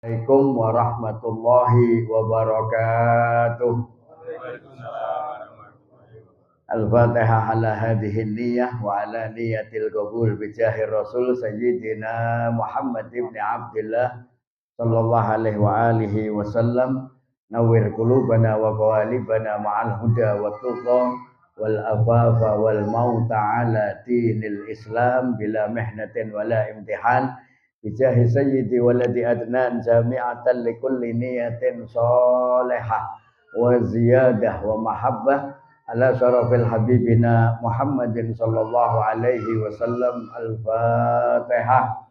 Assalamualaikum warahmatullahi wabarakatuh. Al-Fatihah ala hadhihi niyyah wa ala niyyatil qabul bi jahir Rasul Sayyidina Muhammad ibn Abdullah sallallahu alaihi wa alihi wasallam. Nawwir qulubana wa qawalibana ma'al huda wa tuqa wal afafa wal mauta ala dinil Islam bila mihnatin wala imtihan. Bijahi sayyidi waladi adnan jami'atan likulli niyatin salihah wa ziyadah wa mahabbah ala syarafil habibina Muhammadin sallallahu alaihi wasallam. Al-Fatihah.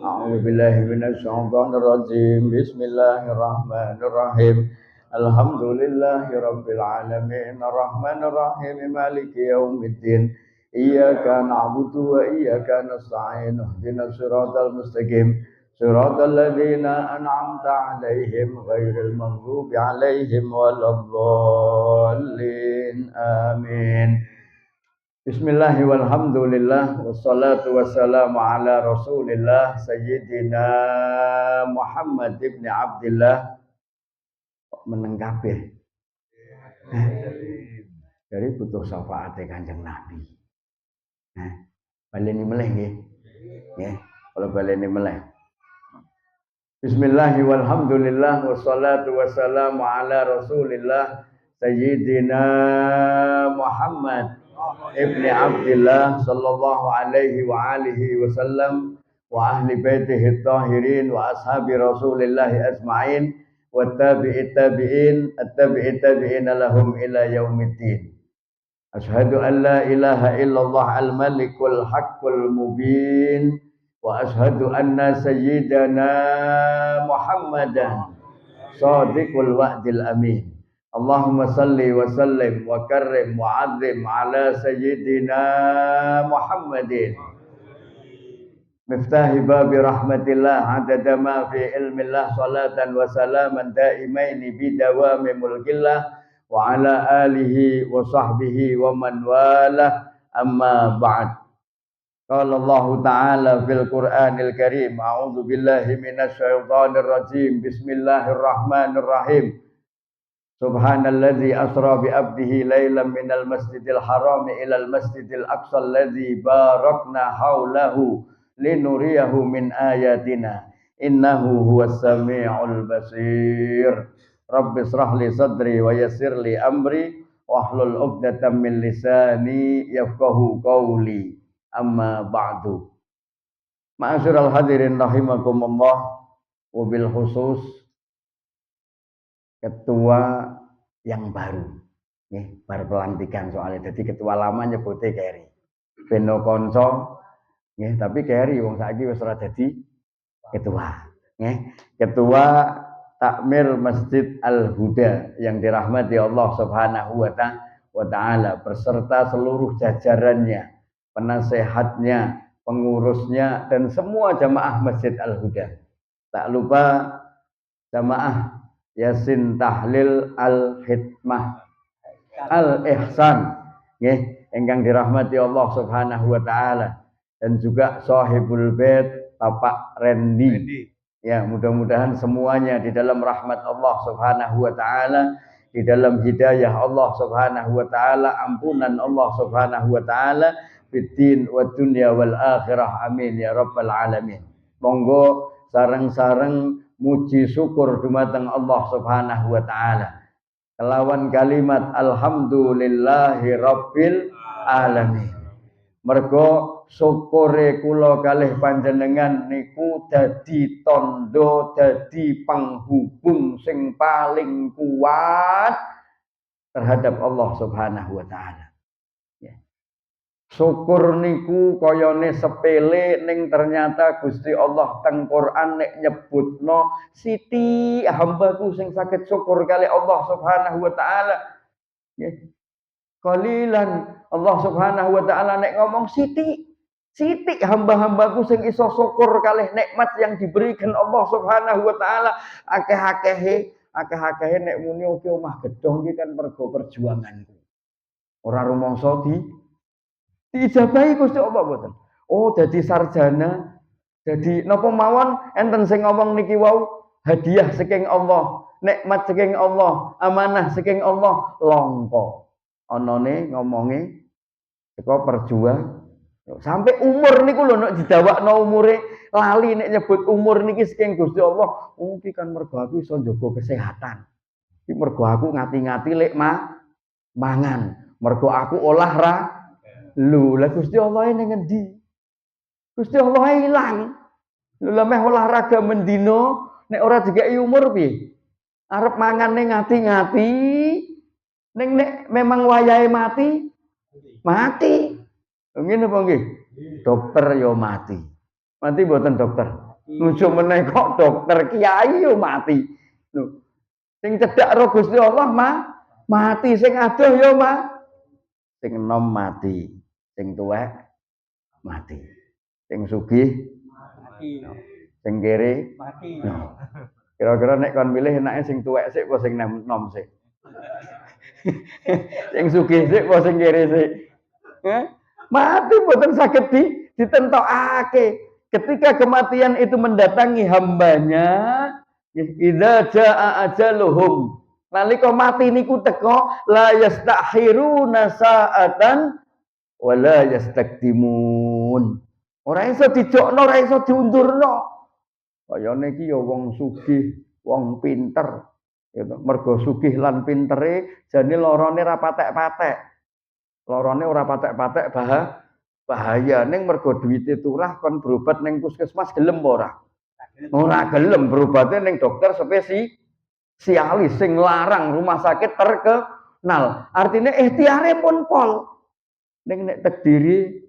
A'udzu billahi minasy syaithanir rajim. Bismillahirrahmanirrahim. Alhamdulillahi rabbil alamin arrahmanir rahim maliki yaumiddin. Iyyaka na'budu wa iyyaka nasta'in ihdinas siratal mustaqim siratal ladzina an'amta 'alaihim ghairil maghdubi 'alaihim waladdallin amin. Bismillah walhamdulillah wassalatu wassalamu ala Rasulillah Sayyidina Muhammad ibn Abdullah. Meneng kabeh. Dari butuh syafaate Kanjeng Nabi. Baleni meleh nggih. Nggih, kalau baleni meleh. Bismillah walhamdulillah wassalatu wassalamu ala Rasulillah Sayyidina Muhammad ibni Abdullah sallallahu alaihi wa alihi wasallam wa ahli baitihi tahirin wa ashabi Rasulillah ajma'in wa tabi'it tabi'in at-tabi'it tabi'in lahum ila yaumiddin. Ashhadu an la ilaha illallah al-malikul haqqul mubin wa ashhadu anna sayyidana Muhammadan shadiqul wa'dil amin. Allahumma salli wa sallim wa karrim wa 'azzim ala sayyidina Muhammadin miftahi babi rahmatillah adada ma fi ilmillah salatan wa salaman daimaini bidawami mulkillah wa ala alihi wa sahbihi wa man walah amma ba'd. Qala Allah ta'ala fil Qur'anil Karim a'udzu billahi minasy syaithanir rajim bismillahirrahmanirrahim. Subhanalladzi asra bi 'abdihi lailan minal masjidil haram ilal masjidil aqsa alladzi barakna haulahu linuriyahu min ayatina innahu huwas samiul basir. Rabbi israh li sadri wa yassir li amri wahlul 'uqdatam min lisani yafqahu qawli. Amma ba'du. Ma'asyiral hadirin rahimakumullah, wabil khusus ketua yang baru nggih, bar pelantikan soalnya. Jadi ketua lama nyebute Keri. Beno konco nggih, tapi Keri wong saiki wis ora dadi ketua. Nggih, ketua Takmir Masjid Al-Huda yang dirahmati Allah Subhanahu wa ta'ala beserta seluruh jajarannya, penasehatnya, pengurusnya dan semua jamaah Masjid Al-Huda. Tak lupa jamaah Yasin Tahlil Al-Hikmah Al-Ihsan nggih, ingkang dirahmati Allah Subhanahu wa ta'ala, dan juga Sahibul Bait Bapak Rendi. Ya, mudah-mudahan semuanya di dalam rahmat Allah Subhanahu wa ta'ala, di dalam hidayah Allah Subhanahu wa ta'ala, ampunan Allah Subhanahu wa ta'ala fiddin wa dunya wal akhirah, amin ya rabbal alamin. Monggo sareng-sareng muji syukur dumateng Allah Subhanahu wa ta'ala kelawan kalimat alhamdulillahi rabbil alamin. Mergo syukure kula kalih panjenengan niku dadi tondo, dadi penghubung sing paling kuat terhadap Allah Subhanahu wa ta'ala. Syukur niku koyone sepele, ning ternyata Gusti Allah teng Quran nek nyebutno siti hambaku sing saged syukur kali Allah Subhanahu wa ta'ala. Nggih. Qalilan Allah Subhanahu wa ta'ala nek ngomong siti hamba-hambaku sing iso syukur kalih nikmat yang diberikan Allah Subhanahu wa ta'ala. Akeh-akehe nek muni oke omah gedhong iki kan mergo perjuanganku. Ora rumangsa diijabahi Gusti Allah mboten. Oh, dadi sarjana, dadi napa mawon enten sing ngomong niki wau hadiah saking Allah, nikmat saking Allah, amanah saking Allah longko. Anane ngomonge teko perjuang sampai umur niku lho nek didawakno umure lali nek nyebut umur niki saking Gusti Allah. Iki kan mergo aku iso njaga kesehatan. Iki mergo aku ngati-ngati lek mangan. Mergo aku lho lah Gusti Allah ning ngendi? Gusti Allah ilang. Lho lah meh olahraga mendino nek ora dikai umur piye? Arep mangan ning ngati-ngati ning nek memang wayahe mati. Ngene apa nggih? Dokter yo mati. Mati mboten dokter. Nuju meneh kok dokter kiai yo mati. Lho. Sing cedhak ro Gusti Allah mati, sing adoh yo sing enom mati, sing tuwek mati. Sing sugih mati. Sing kere mati. Kira-kira nek kon milih enake sing tuwek sik apa sing enom sik? Sing sugih sik apa sing kere sik? Mati mboten saged ditentokake. Ketika kematian itu mendatangi hambanya, idza jaa ajaluhum. Nalika mati niku teko la yastakhiruna sa'atan wa la yastakdimun. Ora iso dijokno, ora iso diundurno. Kayane iki ya wong sugih, wong pinter. Mergo sugih lan pintere jane lorone ra patek-patek. Lorone ora patek-patek bahaya ning mergo duwite turah kon berobat ning puskesmas gelem ora? Ora gelem berobate ning dokter spesialis sing larang rumah sakit terkenal. Artinya ikhtiare pun pol. Ning nek takdiri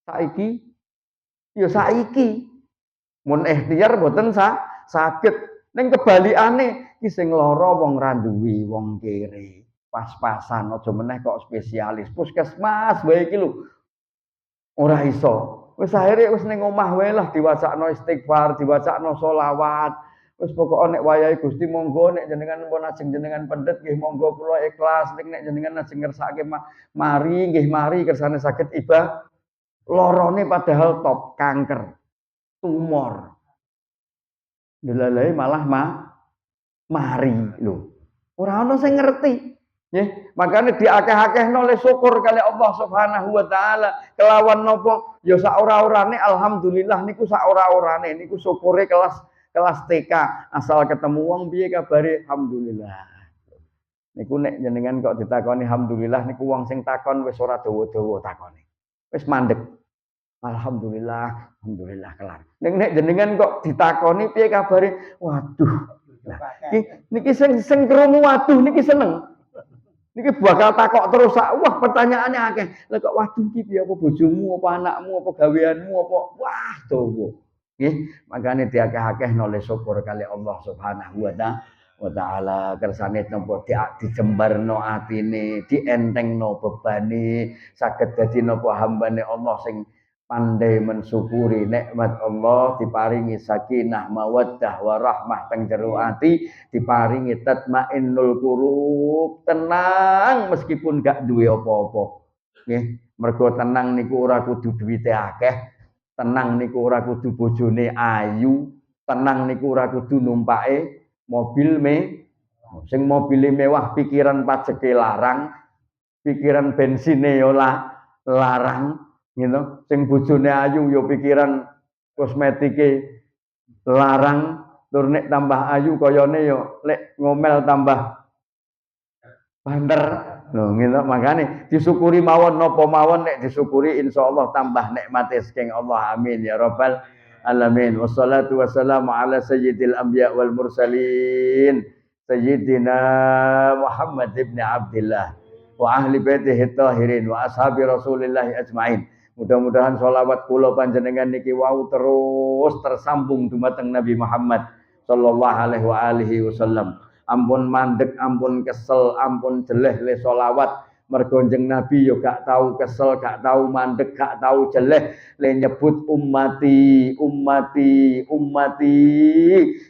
saiki ya saiki. Mun ikhtiar mboten saged. Ning kebalikane iki sing lara wong ra duwe, wong kere. Pas-pasan aja meneh kok spesialis puskesmas wae iki lho ora iso wis akhire wis ning omah wae lah diwacakno istighfar diwacakno selawat wis pokoke nek wayahe Gusti monggo nek jenengan pun ajeng jenengan pendet nggih monggo kula ikhlas nek jenengan ajeng ngersakake mari nggih mari kersane saged ibadah lorone padahal top kanker tumor delalahe malah mari lho ora ana sing ngerti. Nggih, makane diakeh-akehno le syukur kali Allah Subhanahu wa taala. Kelawan napa? Ya sak ora-orane alhamdulillah niku sak ora-orane niku syukure kelas TK. Asal ketemu wong piye kabare? Alhamdulillah. Niku nek jenengan kok ditakoni alhamdulillah niku wong sing takon wis ora dawa-dawa takone. Wis mandeg. Alhamdulillah, alhamdulillah kelar. Nek jenengan kok ditakoni piye kabare? Waduh. Nah, niki sing krungu waduh niki seneng. Niki bakal takok terus wah pertanyaannya akeh. Lah kok waduh iki piye apa bojomu apa anakmu apa gaweanmu apa wah dawa. Nggih, makane diakeh-akeh noleh syukur kali Allah Subhanahu wa taala kersane napa dijembarno atine, dientengno bebane, saged dadi napa hambane Allah sing pandai mensyukuri nikmat Allah diparingi sakinah mawaddah warahmah teng jero ati diparingi tatmainnul qulub tenang meskipun gak duwe apa-apa nggih mergo tenang niku ora kudu duwite akeh tenang niku ora kudu bojone ayu tenang niku ora kudu numpake mobil sing mobile mewah pikiran pajeke larang pikiran bensine yo larang gitu, sing bojone ayu yo pikiran kosmetike larang, tur nek tambah ayu kayane yo lek ngomel tambah banter. Lho gitu makane disyukuri mawon napa mawon nek disyukuri insyaallah tambah nikmate saking Allah amin ya rabbal alamin. Wassalatu wassalamu ala sayyidil anbiya wal mursalin sayyidina Muhammad ibn Abdillah wa ahli baitihi tahirin wa ashabi Rasulillah ajmain. Mudah-mudahan sholawat kula panjenengan niki wau terus tersambung dumateng Nabi Muhammad sallallahu alaihi wasallam. Ampun mandek, ampun kesel, ampun jeleh le sholawat. Mergo njeng Nabi yo gak tahu kesel, gak tahu mandek, gak tahu jeleh le nyebut ummati.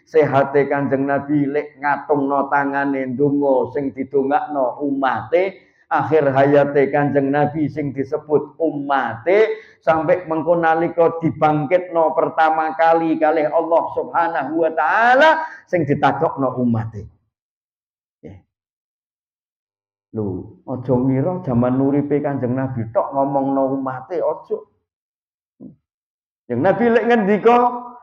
Sehate Kanjeng Nabi lek ngatungno tangane ndonga sing didongakno ummate akhir hayate Kanjeng Nabi sing disebut ummate sampai mengko nalika dibangkitno pertama kali kalih Allah Subhanahu wa taala sing ditakokno ummate. Lho, aja ngira jaman uripe Kanjeng Nabi tok ngomongno umate aja. Yang Nabi lek ngendika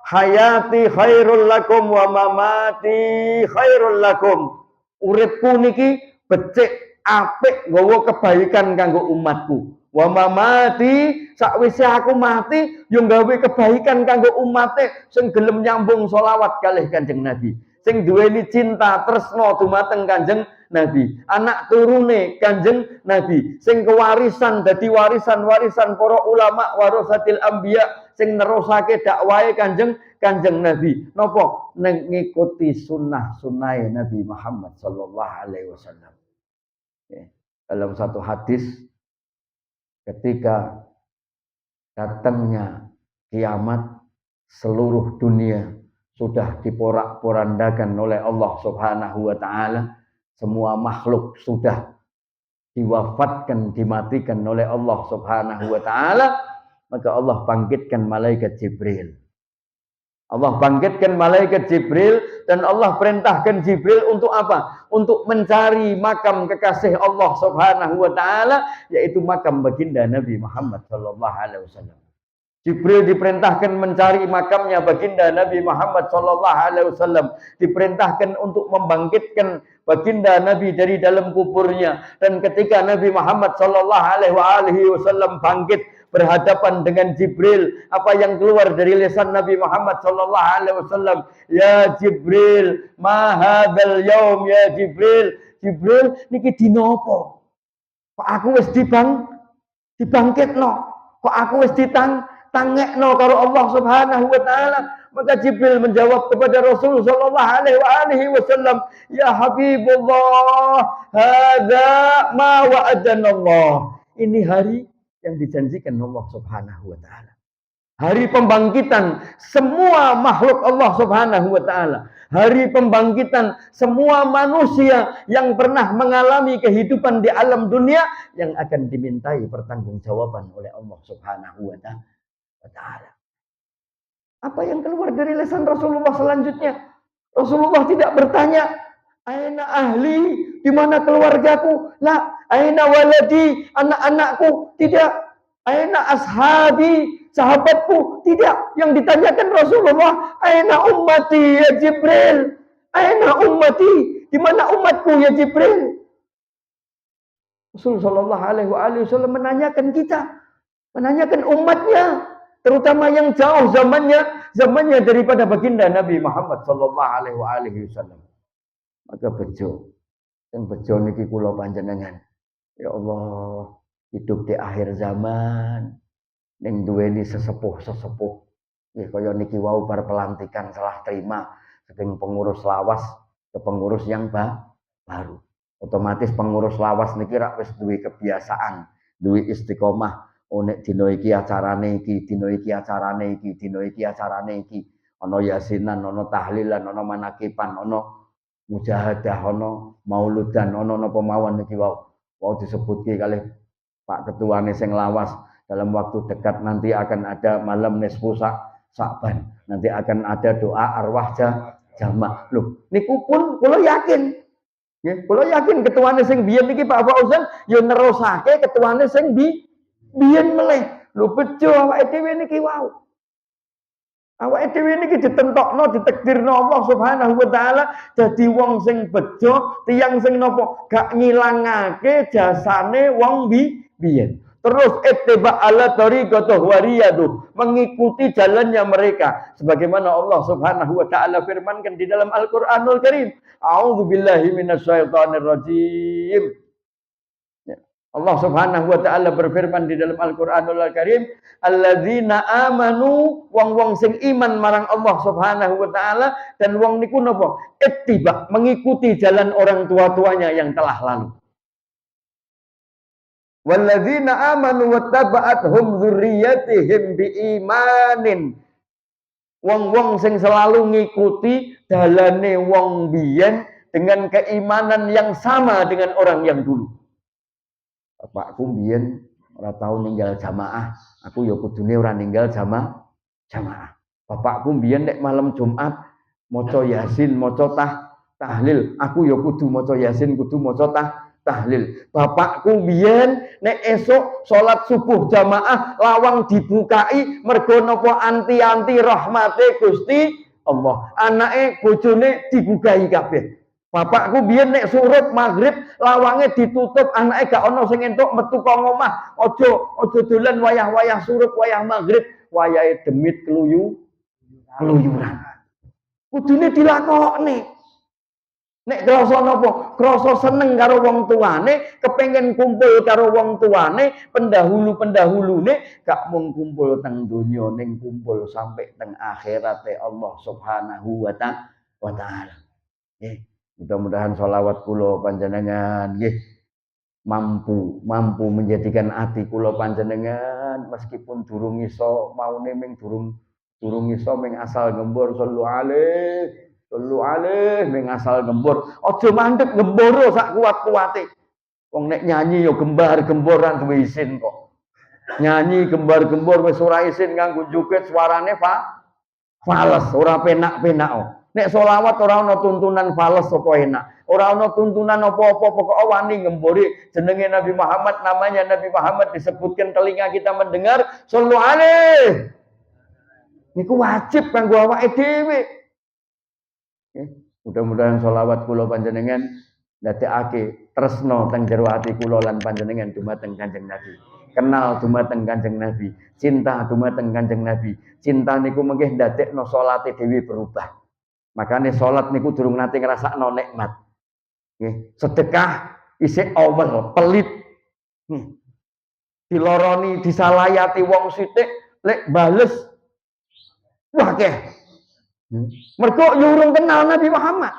hayati khairul lakum wa mamati khairul lakum. Uripku niki becik apik nggawa kebaikan kanggo umatku. Wa mamati sakwise aku mati yo gawe kebaikan kanggo umate sing gelem nyambung selawat kalih Kanjeng Nabi. Sing duweni cinta tresna dumateng Kanjeng Nabi, anak turune Kanjeng Nabi, sing kewarisan dadi warisan-warisan para ulama warasatil anbiya, sing nerusake dakwahe Kanjeng Nabi. Napa? Ngikuti sunnah-sunnahe Nabi Muhammad sallallahu alaihi wasallam. Dalam satu hadis ketika datangnya kiamat seluruh dunia sudah diporak-porandakan oleh Allah Subhanahu wa taala. Semua makhluk sudah diwafatkan, dimatikan oleh Allah Subhanahu wa taala, maka Allah bangkitkan malaikat Jibril. Allah bangkitkan malaikat Jibril dan Allah perintahkan Jibril untuk apa? Untuk mencari makam kekasih Allah Subhanahu wa taala, yaitu makam baginda Nabi Muhammad sallallahu alaihi wasallam. Jibril diperintahkan mencari makamnya baginda Nabi Muhammad sallallahu alaihi wasallam, diperintahkan untuk membangkitkan baginda Nabi dari dalam kuburnya. Dan ketika Nabi Muhammad sallallahu alaihi wasallam bangkit berhadapan dengan Jibril, apa yang keluar dari lisan Nabi Muhammad sallallahu alaihi wasallam? Ya Jibril, ma hadzal yaum ya Jibril. Jibril niki dina apa? Kok aku wis dibangkitno? Kok aku wis tangekno karo Allah Subhanahu wa taala. Maka Jibril menjawab kepada Rasul sallallahu alaihi wasallam, ya Habibullah, hadza ma wa'adana Allah. Ini hari yang dijanjikan Allah Subhanahu wa taala. Hari pembangkitan semua makhluk Allah Subhanahu wa taala. Hari pembangkitan semua manusia yang pernah mengalami kehidupan di alam dunia yang akan dimintai pertanggungjawaban oleh Allah Subhanahu wa taala. Apa yang keluar dari lisan Rasulullah selanjutnya? Rasulullah tidak bertanya, aina ahli, di mana keluargaku? La, aina waladi, anak-anakku? Tidak. Aina ashabi, sahabatku? Tidak. Yang ditanyakan Rasulullah, aina ummati ya Jibril? Aina ummati? Di mana umatku ya Jibril? Rasulullah sallallahu alaihi wasallam menanyakan kita, menanyakan umatnya, terutama yang jauh zamannya daripada baginda Nabi Muhammad sallallahu alaihi wasallam. Maka bejo, yang bejo niki kula panjenengan. Ya Allah, hidup di akhir zaman ning duweni sesepuh-sesepuh. Nggih kaya niki wau bar pelantikan salah terima saking pengurus lawas ke pengurus yang baru. Otomatis pengurus lawas niki rak wis duwe kebiasaan, duwe istiqomah. Oh nek dina iki acarane iki, dina iki acarane iki, dina iki acarane iki. Ana yasinan, ana tahlilan, ana manakipan, ana mujahadah, ana mauludan, ana napa mawon iki wau. Wau disebutke kalih Pak Ketuane sing lawas, dalam waktu dekat nanti akan ada malam nisfu Sa'ban. Nanti akan ada doa arwah jamaah. Loh, niku pun kula yakin. Nggih, kula yakin ketuane sing biyen niki Pak Fauzan ya nerusake ketuane sing biyen meleh. Lho bejo awake dhewe niki wau. Awake dhewe niki ditentokno, ditakdirno Allah Subhanahu wa taala dadi wong sing bejo, tiyang sing napa gak ngilangake jasane wong biyen. Terus ittiba ala tariqatuh wariyadu, mengikuti jalannya mereka sebagaimana Allah Subhanahu wa taala firmankan di dalam Al-Qur'anul Karim. A'udzubillahi minasyaitonir rajim. Allah Subhanahu wa taala berfirman di dalam Al-Qur'anul Karim, alladzina amanu, wong-wong sing iman marang Allah Subhanahu wa taala, dan wong niku napa? Ittiba, mengikuti jalan orang tua-tuanya yang telah lalu. Walladzina amanu wattaba'athum dzurriyyatihim biimanin. Wong-wong sing selalu ngikuti dalane wong biyen dengan keimanan yang sama dengan orang yang dulu. Bapakku mbiyen ora tau ninggal jamaah, aku ya kudune ora ninggal jamaah. Bapakku mbiyen nek malam Jumat maca Yasin, maca tahlil, aku ya kudu maca Yasin, kudu maca tahlil. Bapakku mbiyen nek esuk salat subuh jamaah lawang dibukai mergo napa anti-anti rahmate Gusti Allah. Anake bojone dibukai kabeh. Bapakku biyen nek surut maghrib lawange ditutup, anake gak ono sing entuk metu kok omah. Aja dolan wayah-wayah surut, wayah maghrib, wayahe demit keluyuran. Kudune dilakoni. Nek krasa napa? Krasa seneng karo wong tuane, kepengin kumpul karo wong tuane, pendahulu-pendahulune gak mung kumpul teng donya ning kumpul sampai teng akhirate Allah Subhanahu wa taala. Mudah-mudahan sholawat kula panjenengan nggih mampu menjadikan hati kula panjenengan meskipun durung iso maune ming durung iso ming asal gembur sallu alaihi ming asal gembur aja mandeg gemboro sak kuat-kuate wong nek nyanyi yo gembar-gemboran duwe isin kok nyanyi gembar-gembor wis ora isin nganggo joget suarane fales ora penak-penak. Nek selawat ora ana tuntunan fales apa enak. Ora ana tuntunan apa-apa pokok wani ngembore jenenge Nabi Muhammad, namanya Nabi Muhammad disebutkan telinga kita mendengar sallu alaihi. Niku wajib kanggo awake dhewe. Mudah-mudahan selawat kula panjenengan ndadekake tresno teng jero ati kula lan panjenengan dumateng Kanjeng Nabi. Kenal dumateng Kanjeng Nabi, cinta dumateng Kanjeng Nabi. Cinta niku mengke ndadekno salate dhewe berubah. Makanya sholat niku durung nate ngrasakno nikmat. Nggih, sedekah isih over, pelit. Diloroni, disalayati wong sithik lek bales akeh. Mergo urung kenal Nabi Muhammad.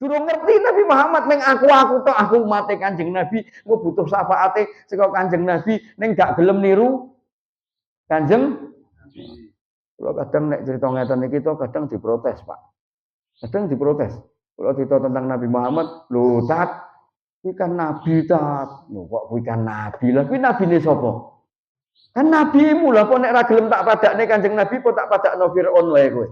Durung ngerti Nabi Muhammad ning aku tok aku umat Kanjeng Nabi, engko butuh syafaate saka Kanjeng Nabi ning gak gelem niru Kanjeng. Kalau kadang nek cerita ngeten iki to kadang diprotes, Pak. Kadang diprotes. Kalau cerita tentang Nabi Muhammad, lho tat, kuwi kan nabi tat. Lho kok kuwi kan nabi? Lah kuwi nabine sapa? Kan nabimu lah kok nek ra gelem tak padakne Kanjeng Nabi kok tak padakno Firaun wae kowe.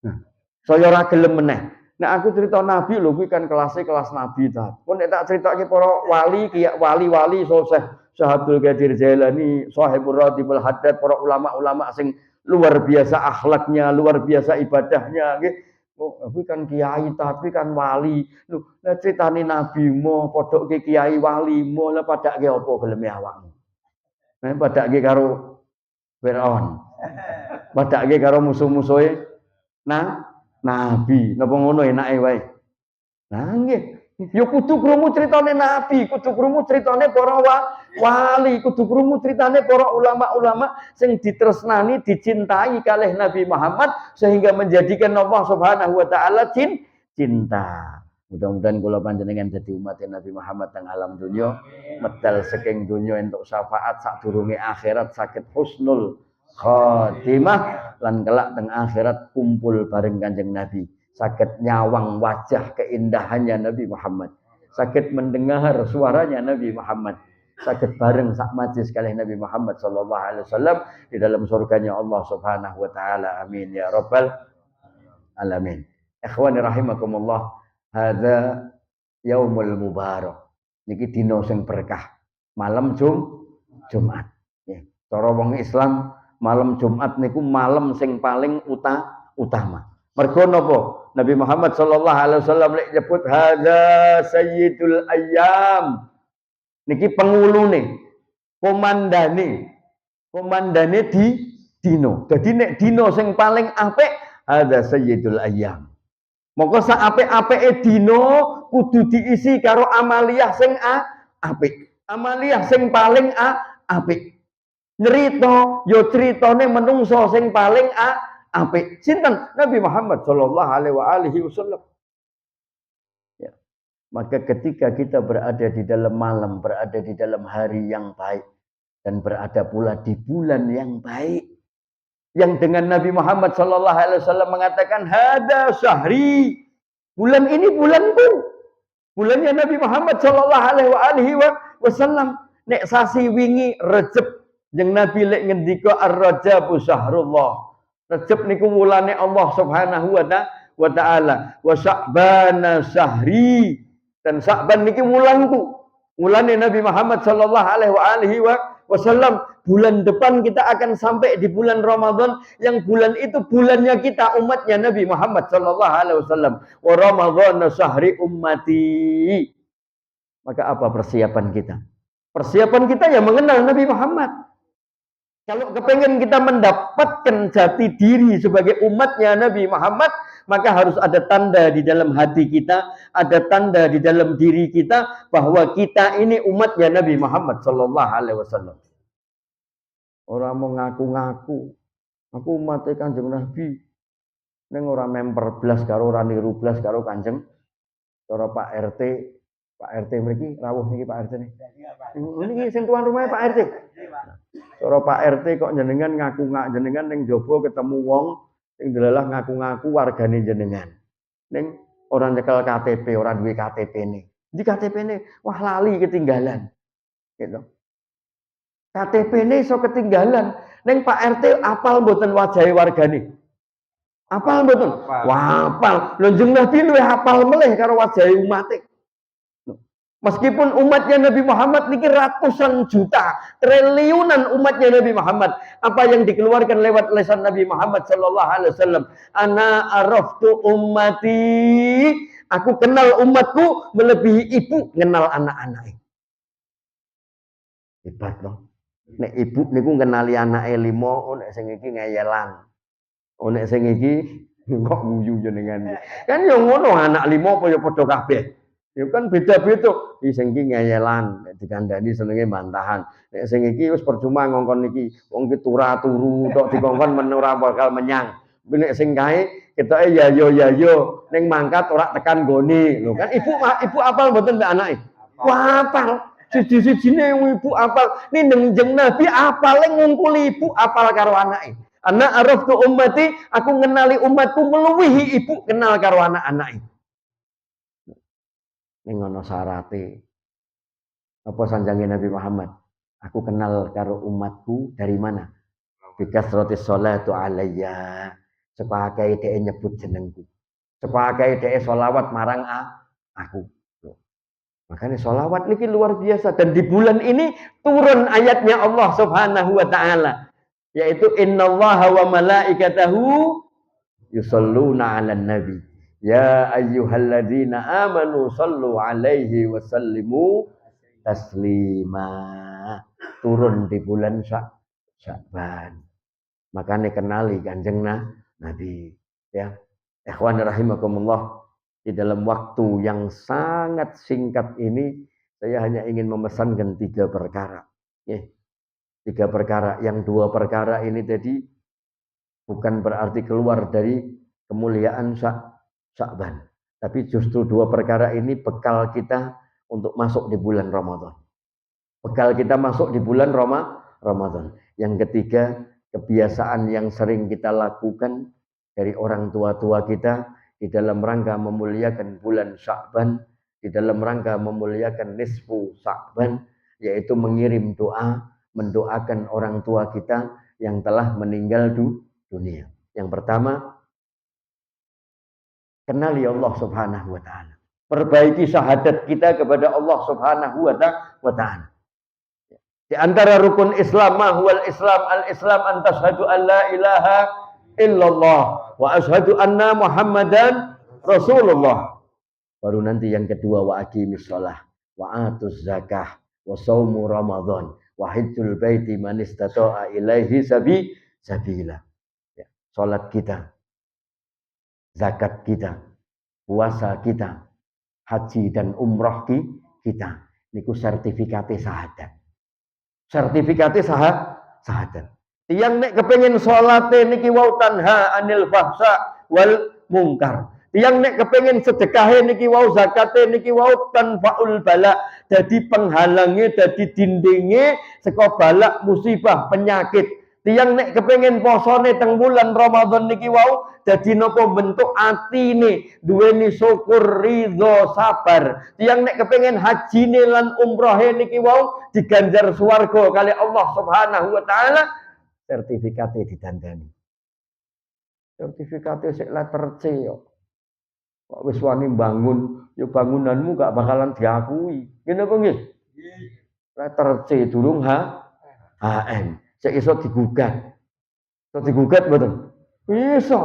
Nah, saya ora gelem meneh. Nek aku cerita nabi lho kuwi kan kelas nabi tat. Kok nek tak critake para wali, kiai wali-wali Sahabul Qadir Jailani, Shahibur Radibul Haddad, para ulama-ulama sing luar biasa akhlaknya, luar biasa ibadahnya nggih. Oh, kuwi kan kiai tapi kan wali. Lho, nek critane nabi mo podoke kiai wali mo lah padake apa geleme awakmu? Nek padake karo Firaun. Padake karo musuh-musuhe nabi. Napa ngono enake wae. Nah nggih, ya kudu krungu critane nabi, kudu krungu critane para wali, kudu krungu critane para ulama-ulama sing ditresnani, dicintai kalih Nabi Muhammad sehingga menjadikan Allah Subhanahu wa taala cinta. Mudah-mudahan kula panjenengan dadi umat Nabi Muhammad teng alam dunya, medal saking dunya entuk syafaat sadurunge akhirat saged husnul khotimah lan kelak teng akhirat kumpul bareng Kanjeng Nabi. Sakit nyawang wajah keindahannya Nabi Muhammad, sakit mendengar suaranya Nabi Muhammad, sakit bareng sak majlis kalih Nabi Muhammad sallallahu alaihi wasallam di dalam surganya Allah Subhanahu wa taala. Amin ya rabbal alamin. Ikhwani rahimakumullah, hadza yaumul mubarak. Niki dina sing berkah. Malam Jumat. Nggih. Cara wong Islam malam Jumat niku malam sing paling utama. Mergo napa? Nabi Muhammad sallallahu alaihi wasallam lek nyebut hadza sayyidul ayyam. Niki pengulune, komandane di dino. Dadi nek dino sing paling apik hadza sayyidul ayyam. Monggo sak apik-apike dino kudu diisi karo amaliyah sing apik. Amaliyah sing paling apik. Nyerita yo critane menungso sing paling apik. Sinten? Nabi Muhammad sallallahu alaihi wasallam. Ya. Maka ketika kita berada di dalam malam, berada di dalam hari yang baik dan berada pula di bulan yang baik, yang dengan Nabi Muhammad sallallahu alaihi wasallam mengatakan hada syahri. Bulan ini bulanku. Bulannya Nabi Muhammad sallallahu alaihi wasallam. nek sasi wingi Rejab jeung Nabi lek ngendika ar-Rajabu syahrullah. Rejab niku wulane Allah Subhanahu wa taala. Wa Sya'ban syahri. Dan Sya'ban niki wulanku. Wulane Nabi Muhammad sallallahu alaihi wasallam. Bulan depan kita akan sampai di bulan Ramadan yang bulan itu bulannya kita umatnya Nabi Muhammad sallallahu alaihi wasallam. Wa Ramadhan syahri ummati. Maka apa persiapan kita? Persiapan kita ya mengenal Nabi Muhammad. Kalau kepengen kita mendapatkan jati diri sebagai umatnya Nabi Muhammad, maka harus ada tanda di dalam hati kita, ada tanda di dalam diri kita bahwa kita ini umatnya Nabi Muhammad sallallahu alaihi wasallam. Orang mau ngaku-ngaku, aku umatnya Kanjeng Nabi. Neng orang member blas karo ora niru blas karo Kanjeng. Cara Pak RT mriki rawuh niki Pak RT niki. Niki sing tuan rumahnya Pak RT. Cara Pak RT kok jenengan ngaku-ngaku jenengan ning jaba ketemu wong sing delalah ngaku-ngaku wargane jenengan. Ning orang nyekel KTP, orang duwe KTP-ne. Di KTP-ne wah lali ketinggalan. Gitu. KTP-ne iso ketinggalan. Ning Pak RT apal mboten wajahe wargane? Apal mboten? Wah, apal. Lho jeneng Nabi luwih apal melih karo wajahe umate. Meskipun umatnya Nabi Muhammad niki ratusan juta, triliunan umatnya Nabi Muhammad. Apa yang dikeluarkan lewat lisan Nabi Muhammad sallallahu alaihi wasallam? Ana araftu ummati. Aku kenal umatku melebihi ibu kenal anak-anaknya. Hebat loh. Nek ibu niku kenali anake 5, nek sing iki ngeyelan. Nek sing iki kok nguyu jenengan. Kan yo ngono anak 5 apa yo padha kabeh. Ya kan beda-beda. Iki sing iki ngeyelan, nek dikandani senenge bantahan. Nek sing iki wis percuma ngongkon iki, wong iki turu tok dikongkon men ora bakal menyang. Nek sing kae ketoke ya yo ning mangkat ora tekan gone. Lho kan ibu apal mboten mbek anake? Wah, apal. Siji-sijine ibu apal. Ning jeneng Nabi apale ngungkuli ibu apal karo anake. Ana araftu ummati, aku ngenali umatku meluwihi ibu kenal karo anak-anake. Ning ana syarate. Apa sanjange Nabi Muhammad? Aku kenal karo umatku dari mana? Bikasratis sholatu alayya. Sepakae dhek nyebut jenengku. Sepakae dhek sholawat marang aku. Makanya sholawat niki luar biasa dan di bulan ini turun ayatnya Allah Subhanahu wa taala yaitu innallaha wa malaikatahu yusholluna 'alan nabi. Ya ayyuhalladzina amanu shallu alaihi wa sallimu taslima. Turun di bulan Sya'ban. Makanya kenali Kanjeng Nabi. Ya. Ikhwan rahimakumullah, di dalam waktu yang sangat singkat ini saya hanya ingin memesankan 3 perkara. Ya. 3 perkara. Yang 2 perkara ini tadi bukan berarti keluar dari kemuliaan Sya'ban. Tapi justru 2 perkara ini bekal kita untuk masuk di bulan Ramadan. Bekal kita masuk di bulan Ramadan. Yang ketiga, kebiasaan yang sering kita lakukan dari orang tua-tua kita di dalam rangka memuliakan bulan Sya'ban, di dalam rangka memuliakan nisfu Sya'ban, yaitu mengirim doa, mendoakan orang tua kita yang telah meninggal dunia. Yang pertama, kenali Allah Subhanahu wa taala. Perbaiki syahadat kita kepada Allah Subhanahu wa taala. Di antara rukun Islam, mahwal Islam, al-Islam an tashhadu an la ilaha illallah wa ashhadu anna Muhammadan Rasulullah. Baru nanti yang kedua wa aqimis shalah wa atuz zakah wa shaumu Ramadan wa hajjul baiti man istata'a ilaihi sabila. Ya, salat kita, zakat kita, puasa kita, haji dan umrah kita niku sertifikate syahadat. Sertifikate syahadat. Tiang nek kepengin salate niki wau tanha anil fahsya wal mungkar. Tiang nek kepengin sedekahe niki wau zakate niki wau tanfaul bala. Dadi penghalange, dadi dindinge saka balak musibah penyakit. Tiyang nek kepengin posone teng bulan Ramadan niki wau dadi napa bentuk atine duweni syukur, ridho, sabar. Tiyang nek kepengin hajine lan umrohe niki wau diganjar swarga kali Allah Subhanahu wa taala, sertifikate didandani. Sertifikate sik letter C yo. Kok wis wani bangun, ya bangunanmu gak bakalan diakui. Ngene apa nggih? Letter C durung HM. Sik iso digugat. Iso digugat mboten? Iso.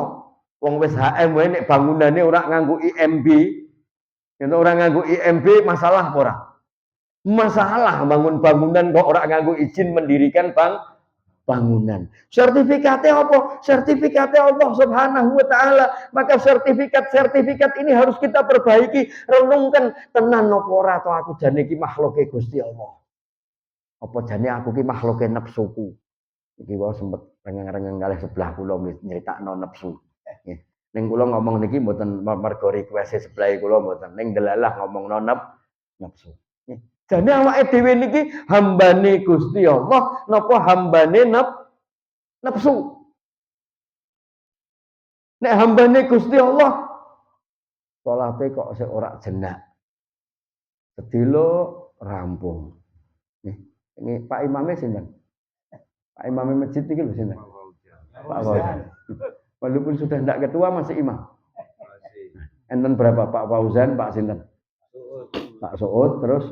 Wong wis HM wae nek bangunane ora nganggo IMB. Yen ora nganggo IMB masalah apa ora? Masalah bangun bangunan kok ora nganggo izin mendirikan bangunan. Sertifikatnya apa? Sertifikatnya Allah Subhanahu wa taala. Maka sertifikat ini harus kita perbaiki. Renungkan tenan napa ora to aku jane iki makhluke Gusti Allah. Apa jane aku ki makhluke nafsuku. Iki wae sempet rengeng-rengeng kalih sebelah kula nyritakno nafsu. Nggih. Ning kula ngomong niki mboten mergo request sebelah kula mboten. Ning delalah ngomongno nafsu. Nggih. Jane awake dhewe niki hambane Gusti Allah napa hambane nafsu. Nek hambane Gusti Allah salate kok sik ora jenak. Sedilo rampung. Ini Pak Imamnya sinten? Pak Imam masjid iki lho sinten? Pak Fauzan. Walaupun sudah tidak ketua masih imam. Enten berapa Pak Fauzan, Pak sinten? Pak Suud, terus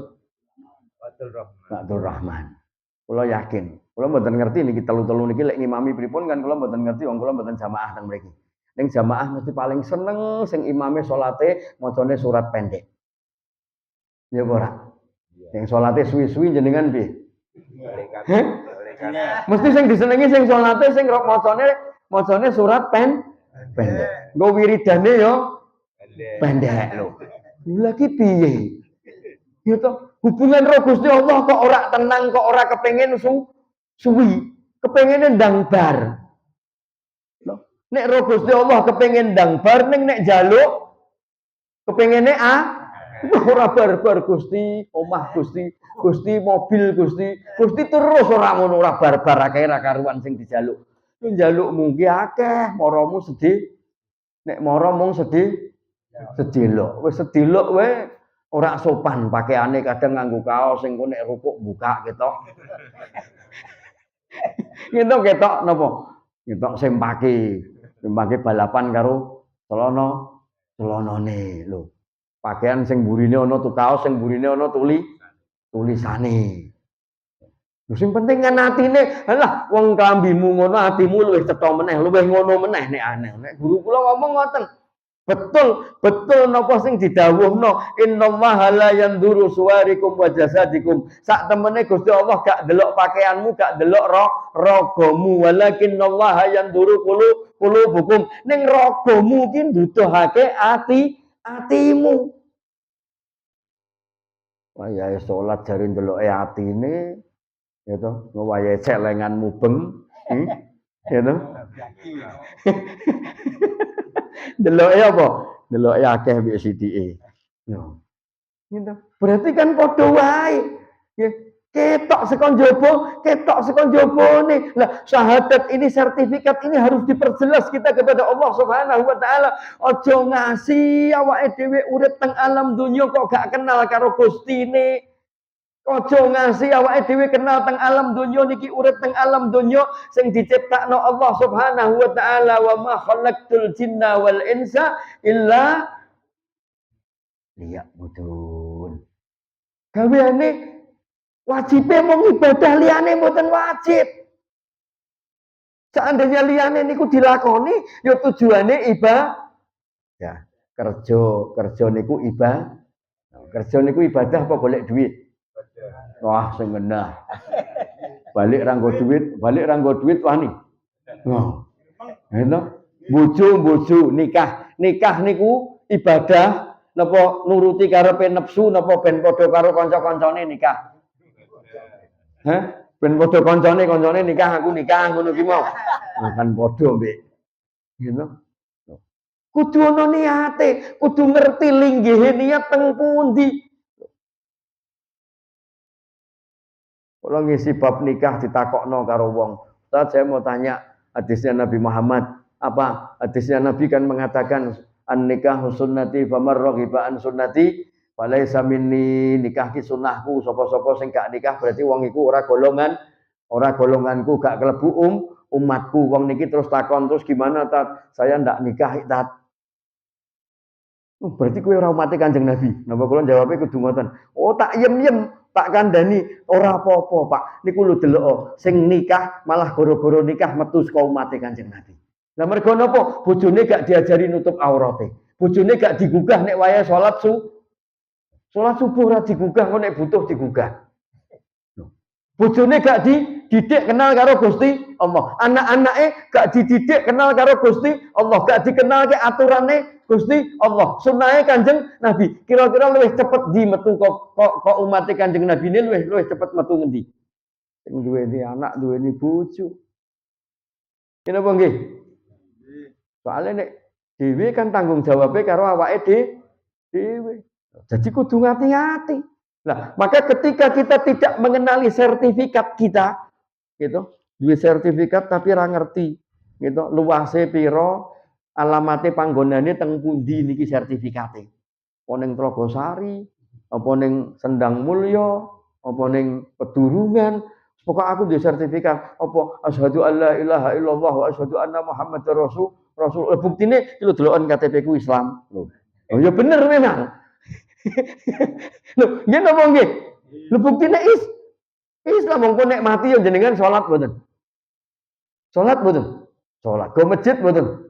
Pak Abdul Rahman. Kula yakin, kula mboten ngerti niki telu-telu niki lek ngimami pripun kan kula mboten ngerti wong kula mboten jamaah teng mriki. Ning jamaah mesti paling seneng sing imame salate macane surat pendek. Ya ora? Sing salate suwi-suwi jenengan piye? Mesti sing disenengi sing salate sing macane surat pendek. Nggo wiridane yo pendek lho. Lha ki piye? Ya toh hubungan roh Gusti Allah kok ora tenang, kok ora kepengin suwi, kepengine ndang bar. Nek roh Gusti Allah kepengin ndang bar ning nek njaluk kepengine ora bar-bar Gusti, omah Gusti, Gusti mobil Gusti, Gusti terus ora ngono ora bar-bar akeh ra karuan sing dijaluk. Yen njaluk mungki akeh, maramu sedih. Nek mara mung sedilok. Wis sedilok wae ora sopan pakaiane kadang nganggo kaos sing nek rukuk buka ketok. Ketok napa? Ketok sempake balapan karo celanane lho. Pakaian sing burine ana kaos sing burine ana tulisane. Lho sing penting kan atine. Halah wong klambimu ngono atimu luwih cetha meneh, luwih ngono meneh nek aneh. Nek guru kula ngomong ngoten. Betul napa sing didhawuhno innallaha la yanzuru suwarikum wa jasadikum. Sak temene Gusti Allah gak delok pakaianmu, gak delok ragamu, walakinnallaha yanzuru qulubukum. Ning ragamu ki nduduhake atimu. Wayahe salat jare ndeloke atine, ya to, wayahe celengan mubeng, ya to. Deloke apa? Deloke akeh mbek sithike. No. Gitu. Berarti kan padha wae. Ya, ketok saka njabane. Lah, syahadat ini sertifikat ini harus diperjelas kita kepada Allah Subhanahu wa taala. Aja ngasih awake dhewe urip teng alam donya kok gak kenal karo Gustine. Aja ngasih awake dhewe kenal teng alam donya niki urip teng alam donya sing diciptakno Allah Subhanahu wa taala wa ma khalaqtul jinna wal insa illa liya'budun. Gaweane wajibe mung ibadah liyane mboten wajib. Seandainya liyane niku dilakoni ya tujuane ibadah. Kerja niku ibadah. Kerja niku ibadah apa golek duit? Wah, sing genah. Balik ranggo duit wani. Nah. Itu bojo nikah niku ibadah napa nuruti karepe nafsu napa ben padha karo kanca-kancane nikah. Ben padha kancane nikah aku nikah ngono ki mau. Kan padha mbek. Gitu. Kudu ana niate, kudu ngerti linggihe niat teng pundi. Kalau ngisi bab nikah ditakokno karo wong, Ustaz, saya mau tanya hadisnya Nabi Muhammad. Apa? Hadisnya Nabi kan mengatakan an-nikahu sunnati faman raghiba an sunnati falaisa minni. Nikah ki sunahku, sapa-sapa sing gak nikah berarti wong iku ora golonganku, gak kelebu umatku. Wong niki terus takon terus gimana tat? Saya ndak nikah tat. Berarti kowe ora umate Kanjeng Nabi. Napa kula jawabe kudu ngoten. Oh tak yem-yem, tak kandhani ora apa-apa, Pak. Niku lho delok sing nikah malah goro-goro nikah metu saka umate Kanjeng Nabi. Lah mergo napa? Bojone gak diajari nutup aurate. Bojone gak digugah nek wayahe salat subuh ora digugah, kok nek butuh digugah. Bojone gak dididik kenal karo Gusti Allah. Anak-anake gak dididik kenal karo Gusti Allah, gak dikenalke aturane Gusti Allah. Sunahe Kanjeng Nabi. Kira-kira luwih cepet di metu kok umat Kanjeng Nabi ini luwih cepet metu ngendi? Sing duweni anak, duweni bojo. Ini apa nggih? Soalnya nek dhewe kan tanggung jawabnya karo awake dhewe. Jadi kudu hati-hati. Nah, maka ketika kita tidak mengenali sertifikat kita, gitu, duwe sertifikat tapi ora ngerti, gitu, luase piro, alamate panggonane teng pundi niki sertifikate. Apa ning Trogosari, apa ning Sendang Mulya, apa ning Pedurungan, pokok aku duwe sertifikat, apa asyhadu alla ilaha illallah wa asyhadu anna muhammadar rasul. Buktine lho deloken KTP ku Islam. Lho. Oh ya bener memang. Lho, nggih napa nggih? Lho buktine Islam mongko nek mati yo jenengan salat mboten? Salat mboten? Salat. Go masjid mboten?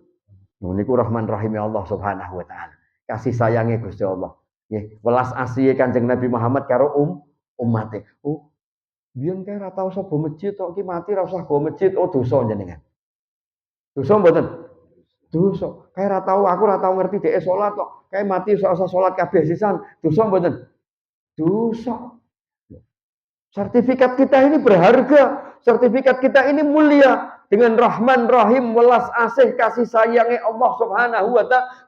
Lho niku Rahman Rahim Allah Subhanahu wa taala. Kasih sayangnya Gusti Allah. Nggih, welas asihe Kanjeng Nabi Muhammad karo umate. Oh, biyen kae ora tau sapa masjid tok ki mati ora usah go masjid. Oh dosa jenengan. Dosa mboten? Dosa. Kae ora tau aku ora tau ngerti dhek salat tok. Kae mati ora usah salat kabeh sisan. Dosa mboten? Dosa. Sertifikat kita ini berharga. Sertifikat kita ini mulia. Dengan Rahman Rahim welas asih kasih sayangnya Allah Subhanahu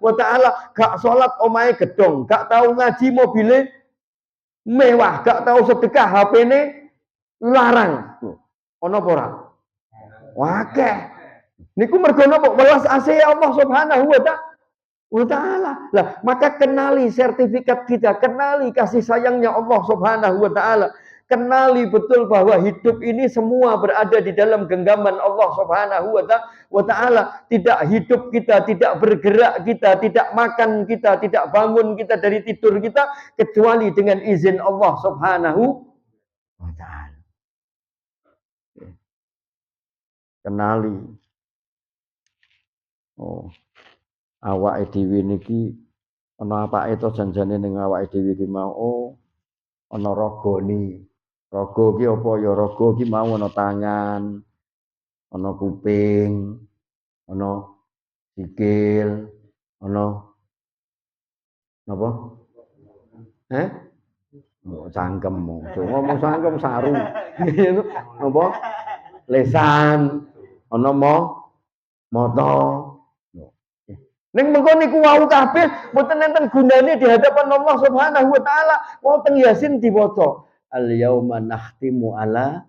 wa taala. Gak salat omahe gedong, gak tahu ngaji mobile mewah, gak tahu sedekah HP-ne larang. Ono apa ora? Wakeh. Niku mergo napa? Welas asih Allah Subhanahu wa taala. Lah, maka kenali sertifikat kita, kenali kasih sayangnya Allah Subhanahu wa taala. Kenali betul bahwa hidup ini semua berada di dalam genggaman Allah Subhanahu wa taala. Tidak hidup kita, tidak bergerak kita, tidak makan kita, tidak bangun kita dari tidur kita kecuali dengan izin Allah Subhanahu wa taala. Kenali. Oh. Awake dhewe niki ana apake to janjane ning awake dhewe iki mau. Oh, ana ragane. Raga ki apa ya raga ki mau ana tangan, ana kuping, ana sikil, ana napa? Cangkem. Ngomong cangkem saru. Napa? Lesan, ana mata. Ning mengko niku wau kabeh mboten enten gunane di hadapan Allah Subhanahu wa taala. Wonten Yasin diwaca. Al-yauma nakhtimu ala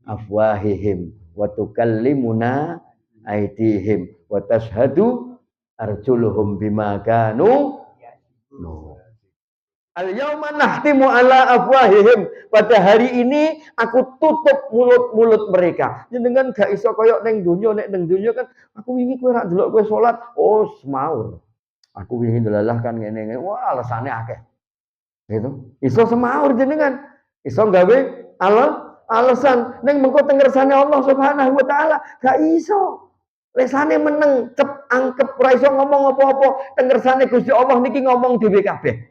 afwahihim wa tukallimuna aydihim wa tashhadu arjuluhum bima kanu. Al-yauma nakhtimu ala afwahihim. Pada hari ini aku tutup mulut-mulut mereka. Jenengan gak iso koyok ning donya, nek ning donya kan aku wingi kowe ra delok kowe salat, oh semaur. Aku wingi delalah kan ngene-ngene. Wah, alasane akeh. Gitu. Iso semaur jenengan. Iso gawe alasan ning mengko teng ngersane Allah Subhanahu wa taala gak iso. Lesane meneng, cep angkep ora iso ngomong apa-apa. Teng ngersane Gusti Allah niki ngomong dhewe kabeh.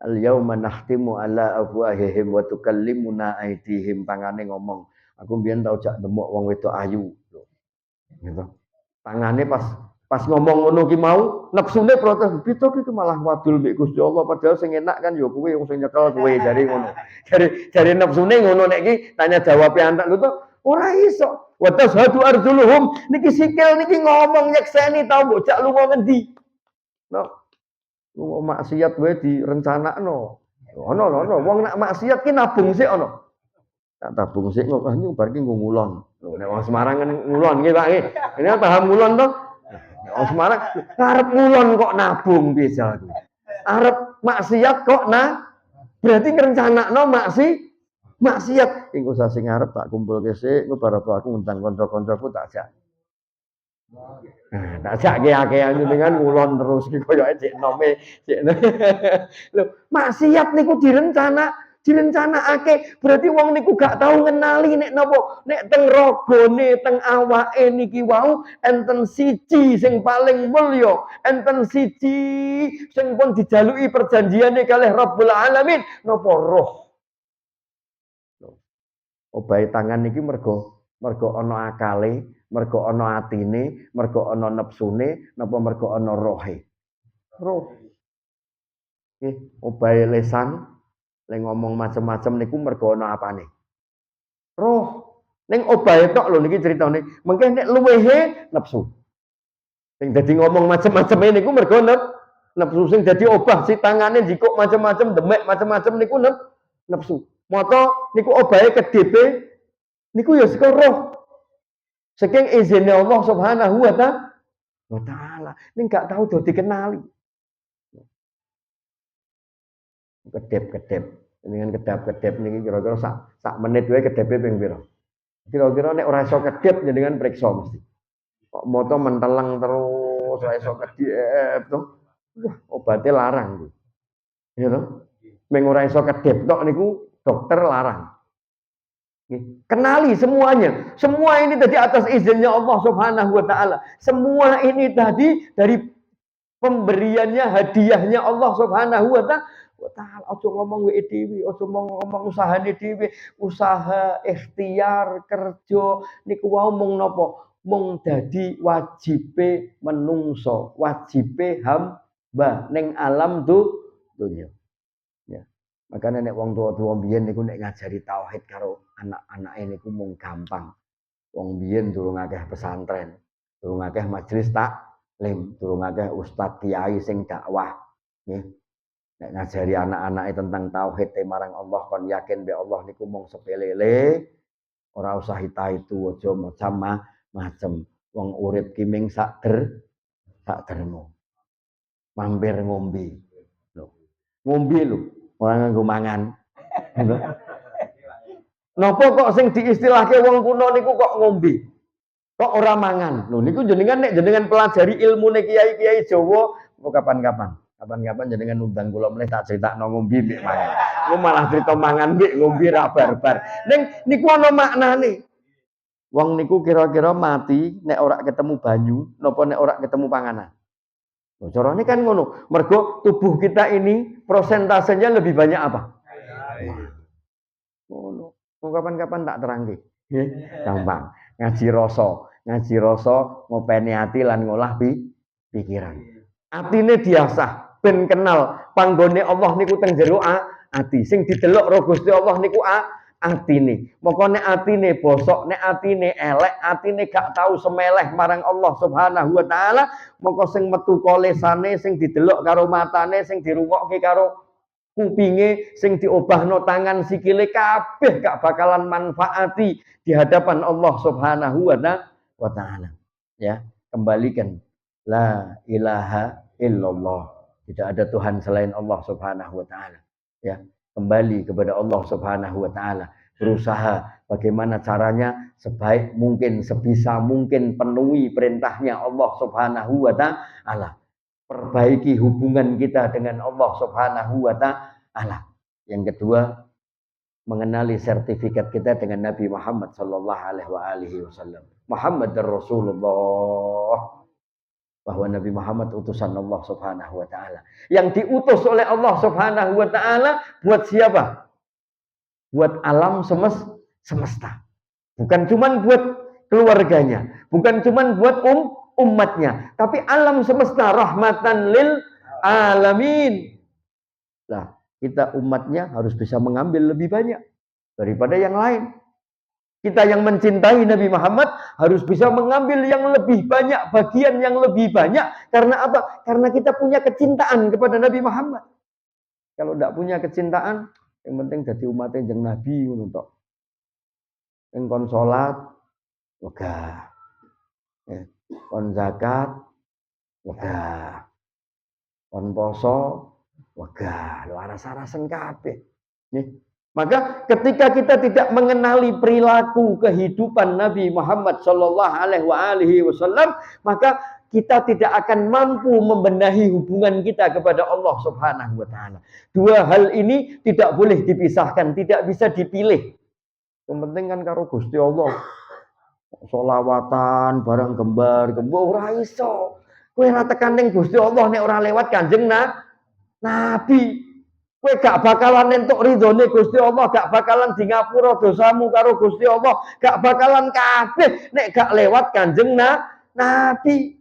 Al-yauma nakhtimu ala afwahihim wa tukallimuna aydihim. Tangane ngomong. Aku mbiyen tau jak demok wong wedok ayu. Gitu. Tangane pas ngomong ngono ki mau nepsune protes, "Pito ki malah wadul mbek Gusti Allah padahal sing enak kan ya kowe wong sing nyekel kowe," jare ngono. Jare nepsune ngono nek ki tanya jawab antak lho to ora iso. Wa tashhadu arjuluhum niki sikil niki ngomong nyekseni tau mbok jak lunga ngendi. No. Lunga maksiat wae direncanakno. Ono wong nak maksiat ki nabung sik ono. Tak tabung sik kok ini bar ki ngulon. Lho nek wong Semarang kan ngulon nggih Pak nggih. Ini paham ngulon to? Nek wong Semarang arep ngulon kok nabung piye arep maksiat kok berarti ngrencanakno maksiat. Engko sasi ngarep tak kumpulke sik, engko bar aku ngundang kanca-kancaku tak jak. Nah, tak jak akeh-akeh dengan ngulon terus ki koyoke cek nome, cek. Lho, maksiat niku direncanakake. Berarti wong niku gak tahu ngenali nek napa, nek teng ragane, teng awake niki wau enten siji sing paling mulya, enten siji sing pun dijaluki perjanjiane kalih Rabbul Alamin, napa roh. Obahe tangan niki mergo ana akale, mergo ana atine, mergo ana nepsune, napa mergo ana rohe. Roh. Nggih, obahe lesan lek ngomong macam-macam niku mergo ana apane? Roh. Ning obahe tok lho niki critane. Mengke nek luwehe nepsu. Sing dadi ngomong macam-macam niku mergo nepsu sing dadi obah si tangane jikuk macam-macam, demek macam-macam niku nepsu. Mata niku obahe kedepe niku ya saka roh. Saking izinnya Allah Subhanahu wa taala. Ning gak tahu do dikenali. Kedep-kedep. Dengan kedap-kedep niki kira-kira sak menit wae kedepe ping pira. Kira-kira nek ora iso kedep jenengan priksa mesti. Kok moto menteleng terus ora iso kedep to. Wah, obate larang kuwi. Ya to? Meng ora iso kedep tok niku dokter larang. Kenali semuanya. Semua ini tadi atas izinnya Allah Subhanahu wa taala. Semua ini tadi dari pemberiannya, hadiahnya Allah Subhanahu wa taala. Ojo ngomong wae dhewe, ojo ngomong usahane dhewe, usaha ikhtiar kerja niku wau mung napa? Mung dadi wajibe menungso, wajibe hamba ning alam dunya. Ya. Makanya nek wong tua-tua biyen niku nek ngajari tauhid karo anak-anake niku mung gampang. Wong biyen durung akeh pesantren, durung akeh majelis taklim, durung akeh ustaz kiai sing dakwah. Nggih. Nek ngajari anak-anake tentang tauhid marang Allah kon yakin be Allah niku mung sepelele, ora usah itu aja macam-macam. Wong urip ki ming sak dermo. Mampir ngombe. Lho. Ngombe lho, ora nganggo mangan. Napa kok sing diistilahke wong kuno niku kok ngombe? Kok ora mangan? Lho niku jenengan nek jenengan pelajari ilmune kiai-kiai Jawa kapan-kapan. Kapan-kapan jenengan undang kula meneh tak critakno ngombe mbek mangan. Ku malah crita mangan mbek ngombe ra barbar. Ning niku ana maknane. Wong niku kira-kira mati nek ora ketemu banyu napa nek ora ketemu panganan. Loh, carane kan ngono. Mergo tubuh kita ini prosentasenya lebih banyak apa? Ngono. Kapan-kapan tak terangke. Nggih, gampang. Ngaji rasa ngopeni ati lan ngolah pikiran. Atine diasah ben kenal panggone Allah niku teng jero ati. Sing didelok ro Gusti Allah niku atine. Moko nek atine bosok, nek atine elek, atine gak tahu semeleh marang Allah Subhanahu wa taala, moko sing metu kolesane, sing didelok karo matane, sing dirungokke karo kupinge, sing diobahno tangan sikile kabeh gak bakalan manfaati di hadapan Allah Subhanahu wa taala. Ya, kembalikan la ilaha illallah. Tidak ada Tuhan selain Allah Subhanahu wa taala. Ya, kembali kepada Allah Subhanahu wa taala. Berusaha bagaimana caranya sebaik mungkin, sebisa mungkin penuhi perintahnya Allah Subhanahu wa taala. Perbaiki hubungan kita dengan Allah Subhanahu wa taala. Yang kedua, mengenali sertifikat kita dengan Nabi Muhammad sallallahu alaihi wasallam. Muhammadar Rasulullah. Bahwa Nabi Muhammad utusan Allah Subhanahu wa taala. Yang diutus oleh Allah Subhanahu wa taala buat siapa? Buat alam semesta. Bukan cuman buat keluarganya, bukan cuman buat umatnya, tapi alam semesta, rahmatan lil alamin. Nah, kita umatnya harus bisa mengambil lebih banyak daripada yang lain. Kita yang mencintai Nabi Muhammad harus bisa mengambil yang lebih banyak, bagian yang lebih banyak. Karena apa? Karena kita punya kecintaan kepada Nabi Muhammad. Kalau tidak punya kecintaan, yang penting jadi umatnya yang Nabi. Ing kon salat wegah. Kon zakat wegah. Kon poso wegah. Lho aras-arasen kabeh. Nggih. Maka ketika kita tidak mengenali perilaku kehidupan Nabi Muhammad sallallahu alaihi wasallam, maka kita tidak akan mampu membenahi hubungan kita kepada Allah Subhanahu wa taala. Dua hal ini tidak boleh dipisahkan, tidak bisa dipilih. Yang penting kan karo Gusti Allah. Solawatan barang gembar ora iso. Kowe ora tekan ning Gusti Allah nek ora lewat Kanjeng Nabi. Kowe gak bakalan entuk ridhone Gusti Allah, gak bakalan di ngapura dosamu karo Gusti Allah, gak bakalan kabeh nek gak lewat Kanjeng Nabi.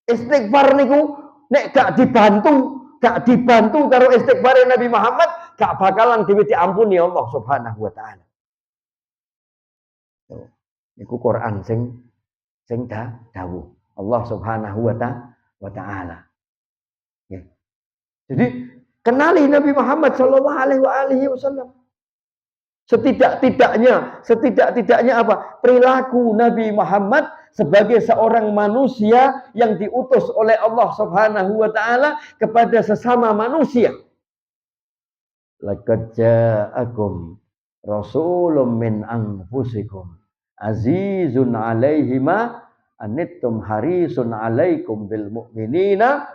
Istighfar niku nek gak dibantu karo istighfar Nabi Muhammad, gak bakalan diampuni Allah Subhanahu wa taala. Niku Quran sing dawuh Allah Subhanahu wa taala. Ya. Jadi kenali Nabi Muhammad sallallahu alaihi wasallam. Setidak-tidaknya apa? Perilaku Nabi Muhammad sebagai seorang manusia yang diutus oleh Allah Subhanahu wa taala kepada sesama manusia. Laqad ja'akum rasulun min anfusikum azizun 'alaihi ma anittum harisun 'alaikum bil mu'minina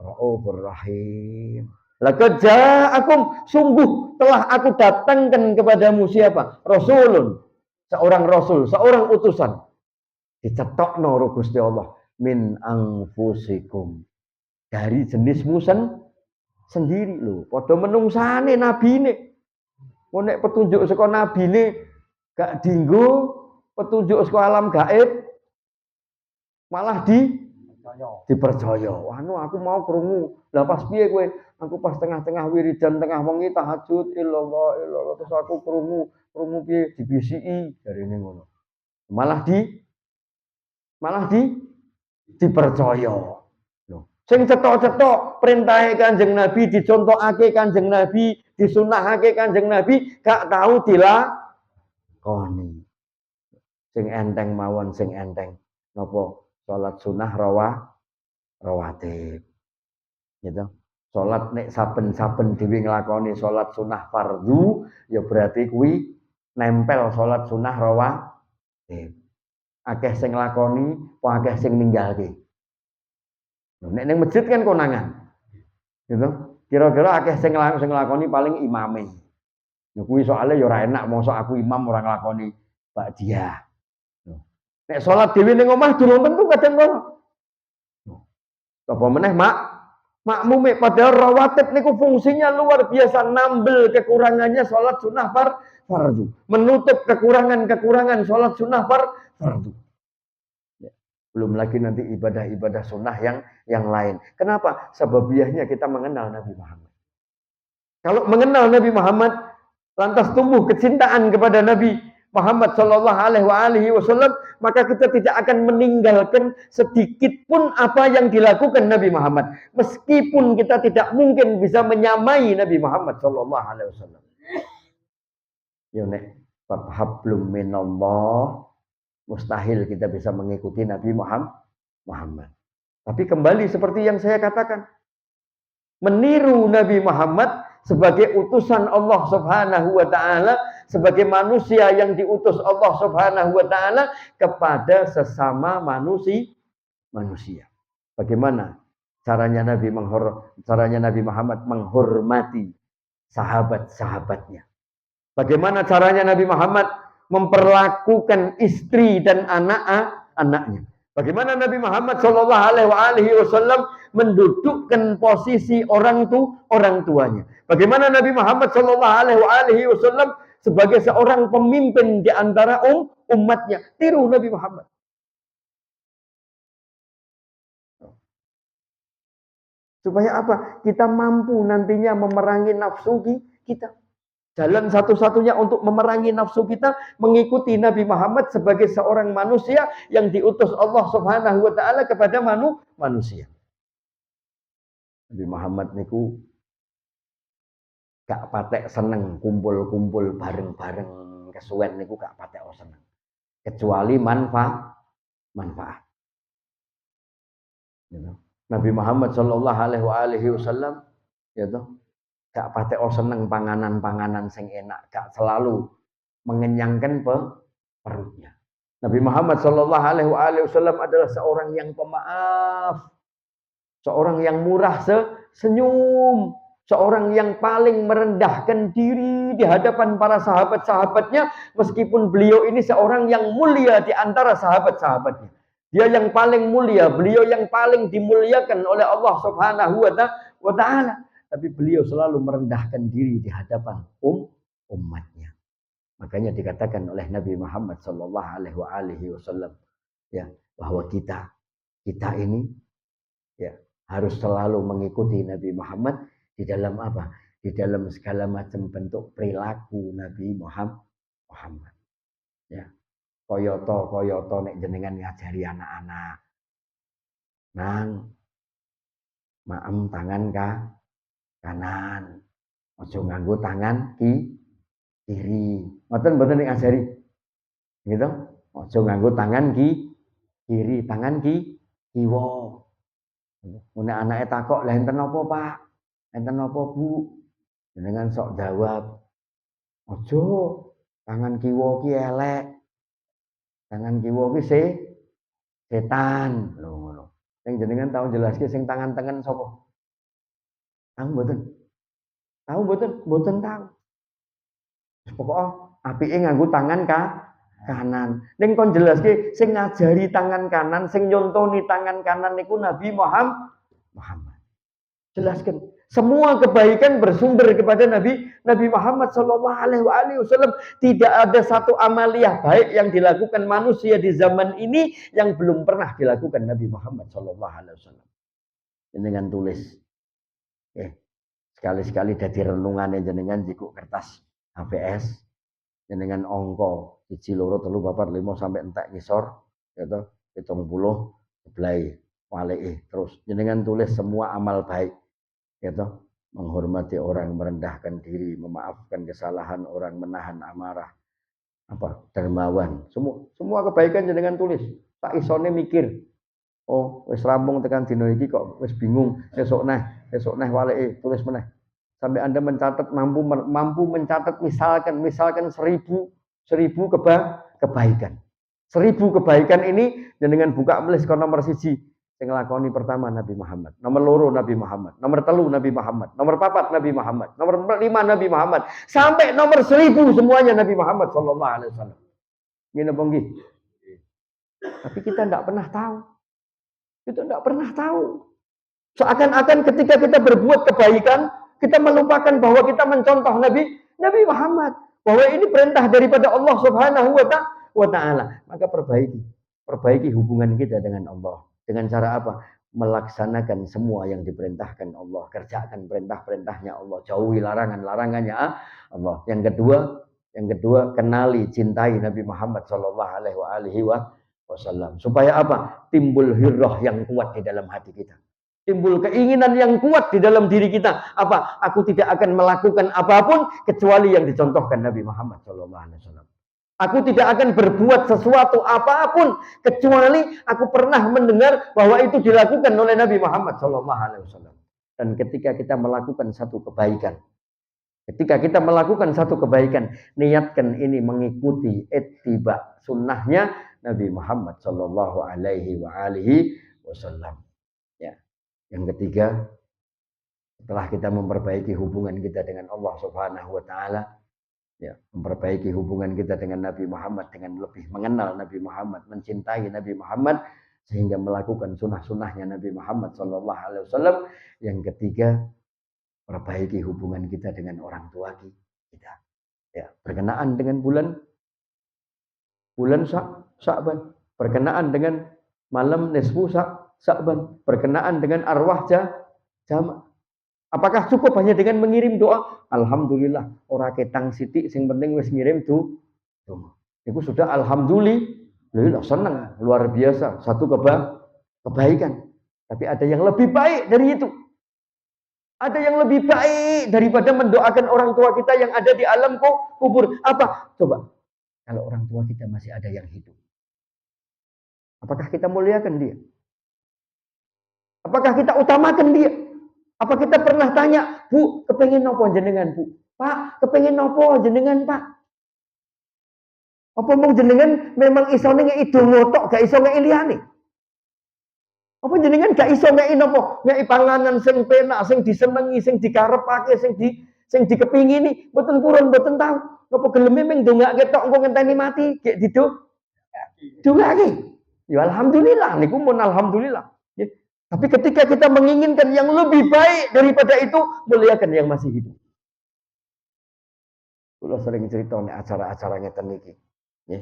raufur rahim. Laqad ja'akum, sungguh telah aku datangkan kepadamu siapa? Rasulun, seorang rasul, seorang utusan. Dicetokno karo Gusti Allah min anfusikum, dari jenismu sendiri lho. Padha menungsane nabine. Nek petunjuk saka nabine gak dinggo, petunjuk saka alam gaib malah dipercaya. Anu aku mau krungu. Lah pas piye kowe? Aku pas tengah-tengah wiridan tengah wengi tahajud illallah terus aku krungu piye dibisiki jarine ngono. Malah dipercaya. Loh. Sing cetok-cetok perintahe Kanjeng Nabi, dicontohake Kanjeng Nabi, disunahake Kanjeng Nabi, gak tahu dilakoni. Sing enteng mawon sing enteng. Napa? Salat sunah rawatib. Gitu. Salat nek saben-saben dhewe nglakoni salat sunah fardu, ya berarti kuwi nempel salat sunah rawatib. Akeh sing nglakoni, apa akeh sing ninggalke. Nek ning masjid kan konangan. Gitu. Kira-kira akeh sing nglakoni paling imame. Ya kuwi soalnya ya ora enak mosok aku imam ora nglakoni ba'diyah. Nek salat dhewe ning omah durung tentu kadang ngono. Apa meneh makmume padahal rawatib niku fungsinya luar biasa, nambel kekurangannya salat sunah fardu, menutup kekurangan salat sunah fardu. Ya. Belum lagi nanti ibadah-ibadah sunnah yang lain. Kenapa? Sababiahnya kita mengenal Nabi Muhammad. Kalau mengenal Nabi Muhammad, lantas tumbuh kecintaan kepada Nabi Muhammad sallallahu alaihi wasallam, maka kita tidak akan meninggalkan sedikit pun apa yang dilakukan Nabi Muhammad, meskipun kita tidak mungkin bisa menyamai Nabi Muhammad sallallahu alaihi wasallam. Ya nek hablum minallah, mustahil kita bisa mengikuti Nabi Muhammad. Tapi kembali seperti yang saya katakan, meniru Nabi Muhammad sebagai utusan Allah Subhanahu wa taala, sebagai manusia yang diutus Allah Subhanahu wa taala kepada sesama manusia. Bagaimana caranya Nabi Muhammad menghormati sahabat-sahabatnya? Bagaimana caranya Nabi Muhammad memperlakukan istri dan anak-anaknya? Bagaimana Nabi Muhammad sallallahu alaihi wasallam mendudukkan posisi orang tuanya? Bagaimana Nabi Muhammad sallallahu alaihi wasallam sebagai seorang pemimpin di antara umatnya? Tiru Nabi Muhammad. Supaya apa? Kita mampu nantinya memerangi nafsu kita. Jalan satu-satunya untuk memerangi nafsu kita mengikuti Nabi Muhammad sebagai seorang manusia yang diutus Allah Subhanahu wa taala kepada manusia. Nabi Muhammad niku gak patek seneng kumpul-kumpul bareng-bareng kesuwen niku gak patek seneng. Kecuali manfaat. Gitu. Nabi Muhammad sallallahu alaihi wasallam gitu. Gak patek seneng panganan-panganan sing enak, gak selalu mengenyangkan perutnya. Nabi Muhammad sallallahu alaihi wasallam adalah seorang yang pemaaf, seorang yang murah senyum, seorang yang paling merendahkan diri di hadapan para sahabat-sahabatnya, meskipun beliau ini seorang yang mulia di antara sahabat-sahabatnya. Dia yang paling mulia, beliau yang paling dimuliakan oleh Allah Subhanahu wa taala, tapi beliau selalu merendahkan diri di hadapan umatnya. Makanya dikatakan oleh Nabi Muhammad sallallahu alaihi wasallam ya, bahwa kita ini ya harus selalu mengikuti Nabi Muhammad di dalam apa? Di dalam segala macam bentuk perilaku Nabi Muhammad. Ya. Koyoto nek jenengan ngajari anak-anak. Nang maem tangan kanan. Ojo nganggo tangan kiri. Mboten nek ngajari. Gitu. Ojo nganggo tangan kiri, tangan kiwa. Nek anake takok, "Lah enten apa, Pak? Enten apa, Bu?" Jenengan sok jawab. Ojo tangan kiwa ki elek. Tangan kiwa ki setan. Lho ngono. Sing jenengan tahu jelaske sing tangan tengen sapa? Tahu mboten? Tahu mboten? Mboten tahu. Pokoke apike nganggo tangan kanan. Ning kon jelaske sing ngajari tangan kanan, sing nyontoni tangan kanan niku Nabi Muhammad. Jelaskan. Semua kebaikan bersumber kepada Nabi Muhammad sallallahu alaihi wasallam. Tidak ada satu amaliyah baik yang dilakukan manusia di zaman ini yang belum pernah dilakukan Nabi Muhammad sallallahu alaihi wasallam. Jenengan tulis. Sekali-sekali dadi renungane jenengan jikuk kertas HVS. Jenengan angka 1 2 3 4 5 sampai entek ngisor gitu 70 sebelah walike terus jenengan tulis semua amal baik gitu, menghormati orang, merendahkan diri, memaafkan kesalahan orang, menahan amarah, dermawan, semua kebaikan jenengan tulis. Tak isone mikir, oh wis rampung tekan dina iki kok wis bingung, esok neh walike tulis meneh. Sampai Anda mencatat mampu mencatat misalkan 1000 kebaikan. 1000 kebaikan ini jenengan buka melis ke nomor 1. Yang ngelakoni pertama Nabi Muhammad, nomor 2 Nabi Muhammad, nomor 3 Nabi Muhammad, nomor 4 Nabi Muhammad, nomor 5 Nabi Muhammad, sampai nomor 1000 semuanya Nabi Muhammad sallallahu alaihi wasallam. Gini apa nggih? Tapi kita tidak pernah tahu. Kita tidak pernah tahu. Seakan-akan ketika kita berbuat kebaikan, kita melupakan bahwa kita mencontoh Nabi Muhammad, bahwa ini perintah daripada Allah Subhanahu wa taala. Maka perbaiki hubungan kita dengan Allah. Dengan cara apa? Melaksanakan semua yang diperintahkan Allah. Kerjakan perintah-perintahnya Allah. Jauhi larangan-larangannya Allah. Yang kedua, kenali, cintai Nabi Muhammad sallallahu alaihi wasallam. Supaya apa? Timbul hirrah yang kuat di dalam hati kita. Timbul keinginan yang kuat di dalam diri kita. Apa? Aku tidak akan melakukan apapun kecuali yang dicontohkan Nabi Muhammad sallallahu alaihi wasallam. Aku tidak akan berbuat sesuatu apapun kecuali aku pernah mendengar bahwa itu dilakukan oleh Nabi Muhammad SAW. Dan ketika kita melakukan satu kebaikan, niatkan ini mengikuti ittiba sunnahnya Nabi Muhammad Sallallahu Alaihi Wasallam. Ya. Yang ketiga, setelah kita memperbaiki hubungan kita dengan Allah Subhanahu Wa Taala. Ya, memperbaiki hubungan kita dengan Nabi Muhammad, dengan lebih mengenal Nabi Muhammad, mencintai Nabi Muhammad, sehingga melakukan sunnah-sunnahnya Nabi Muhammad SAW. Yang ketiga, perbaiki hubungan kita dengan orang tua kita. Ya, berkenaan dengan bulan Sya'ban, berkenaan dengan malam nisfu Sya'ban, berkenaan dengan arwah jamaah. Apakah cukup hanya dengan mengirim doa? Alhamdulillah, ora ketang sithik sing penting wis ngirim doa. Itu sudah alhamdulillah, senang, luar biasa, satu kebaikan. Tapi ada yang lebih baik dari itu. Ada yang lebih baik daripada mendoakan orang tua kita yang ada di alam kubur. Apa? Coba, kalau orang tua kita masih ada yang hidup? Apakah kita muliakan dia? Apakah kita utamakan dia? Apa kita pernah tanya, Bu, kepengen nopo jenengan, Bu? Pak, kepengen nopo jenengan, Pak? Apa mau jenengan memang iso ngei donga tok, gak iso ngei liyane? Apa jenengan gak iso ngei nopo? Ngei panganan sing penak, sing disenengi, sing dikarepake, sing dikepingini, mboten purun, mboten tahu. Napa geleme ming ndongake tok engko ngenteni mati, gek didongake. Ya alhamdulillah, niku mun alhamdulillah. Ya. Tapi ketika kita menginginkan yang lebih baik daripada itu, muliakan yang masih hidup. Kula sering cerita nek acara-acara ngeten niki. Ya.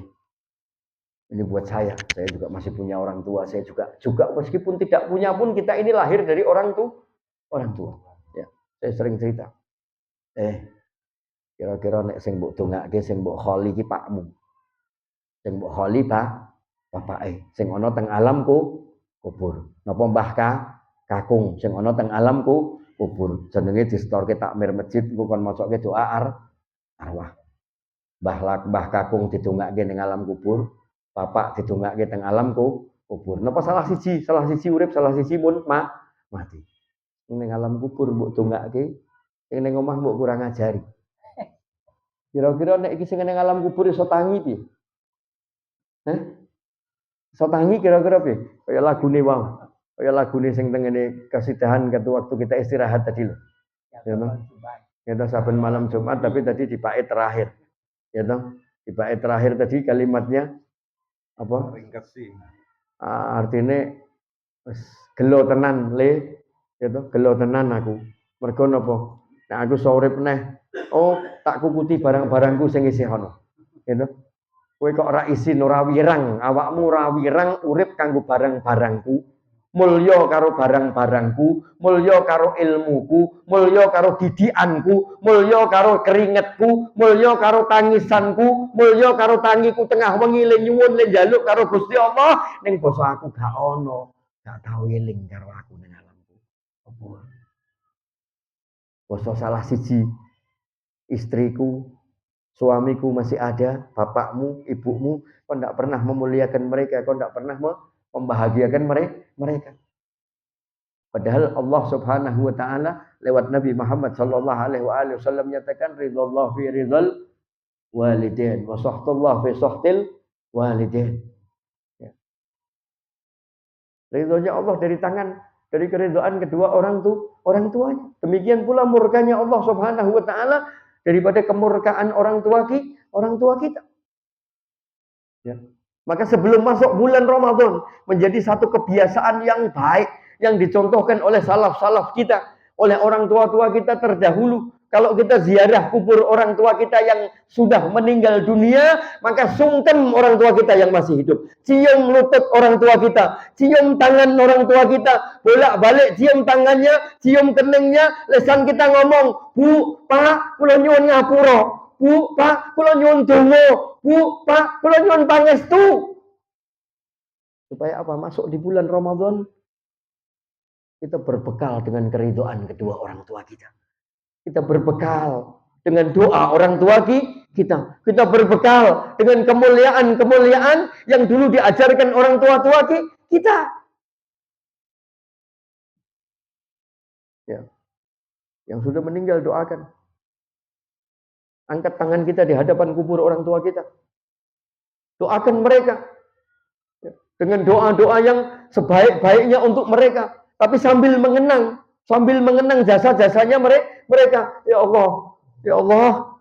Ini buat saya juga masih punya orang tua, saya juga meskipun tidak punya pun kita ini lahir dari orang tua. Ya, saya sering cerita. Kira-kira nek sing mbok dongake sing mbok kholi ki pakmu. Sing mbok kholi bapake, sing ana teng alamku kubur. Napa mbah kakung sing ana teng alamku kubur. Jenenge distorke takmir masjid engko kon macoke doa arwah. Mbah kakung didongake ning alam kubur, bapak didongake teng alam kubur. Napa salah siji urip, salah siji mun mati. Ning alam kubur mbok dongake, ning omah mbok kurang ngajari. Kira-kira nek iki sing ning alam kubur iso tangi piye? Iso tangi kira-kira piye? Kaya lagune wae. Kaya lagune sing tengene kasidahan waktu kita istirahat tadi lho. Ya toh? Kita saben malam Jumat tapi tadi di bait terakhir. Ya toh? Di bait terakhir tadi kalimatnya apa? Ringkesi. Artinya wis gelo tenan le. Ya toh? Gelo tenan aku. Mergo napa? Nek aku urip neh, tak kukuti barang-barangku sing isih ana. Gitu. Kowe kok ora isin ora wirang, awakmu ora wirang urip kanggo barang-barangku. Mulya karo barang-barangku, mulya karo ilmuku, mulya karo didikanku, mulya karo keringetku, mulya karo tangisanku, mulya karo tangiku tengah wengi le nyuwun le njaluk karo Gusti Allah, ning basa aku gak ana, gak tau eling karo aku ning alamku. Apa? Basa salah siji istriku, suamiku masih ada, bapakmu, ibumu, kau tidak pernah memuliakan mereka, kau tidak pernah membahagiakan mereka. Padahal Allah Subhanahu wa taala lewat Nabi Muhammad sallallahu alaihi wasallam menyatakan ridallah fi ridal walidain wa sahtullah fi sahtil walidain. Ya. Ridhonya Allah dari keridhaan kedua orang tuanya. Demikian pula murkanya Allah Subhanahu wa taala daripada kemurkaan orang tua kita. Ya. Maka sebelum masuk bulan Ramadan menjadi satu kebiasaan yang baik yang dicontohkan oleh salaf-salaf kita, oleh orang tua-tua kita terdahulu. Kalau kita ziarah kubur orang tua kita yang sudah meninggal dunia, maka sungkem orang tua kita yang masih hidup. Cium lutut orang tua kita, cium tangan orang tua kita, bolak-balik cium tangannya, cium keningnya, lesan kita ngomong, Bu, Pak, kula nyuwun ngapura. Bu, Pak, kula nyuwun donga. Bu, Pak, kula nyuwun pangestu. Supaya apa? Masuk di bulan Ramadan kita berbekal dengan keridhaan kedua orang tua kita. Kita berbekal dengan doa orang tua kita. Kita berbekal dengan kemuliaan-kemuliaan yang dulu diajarkan orang tua kita. Ya. Yang sudah meninggal doakan. Angkat tangan kita di hadapan kubur orang tua kita. Doakan mereka. Ya. Dengan doa-doa yang sebaik-baiknya untuk mereka. Tapi sambil mengenang jasa-jasanya mereka. Ya Allah,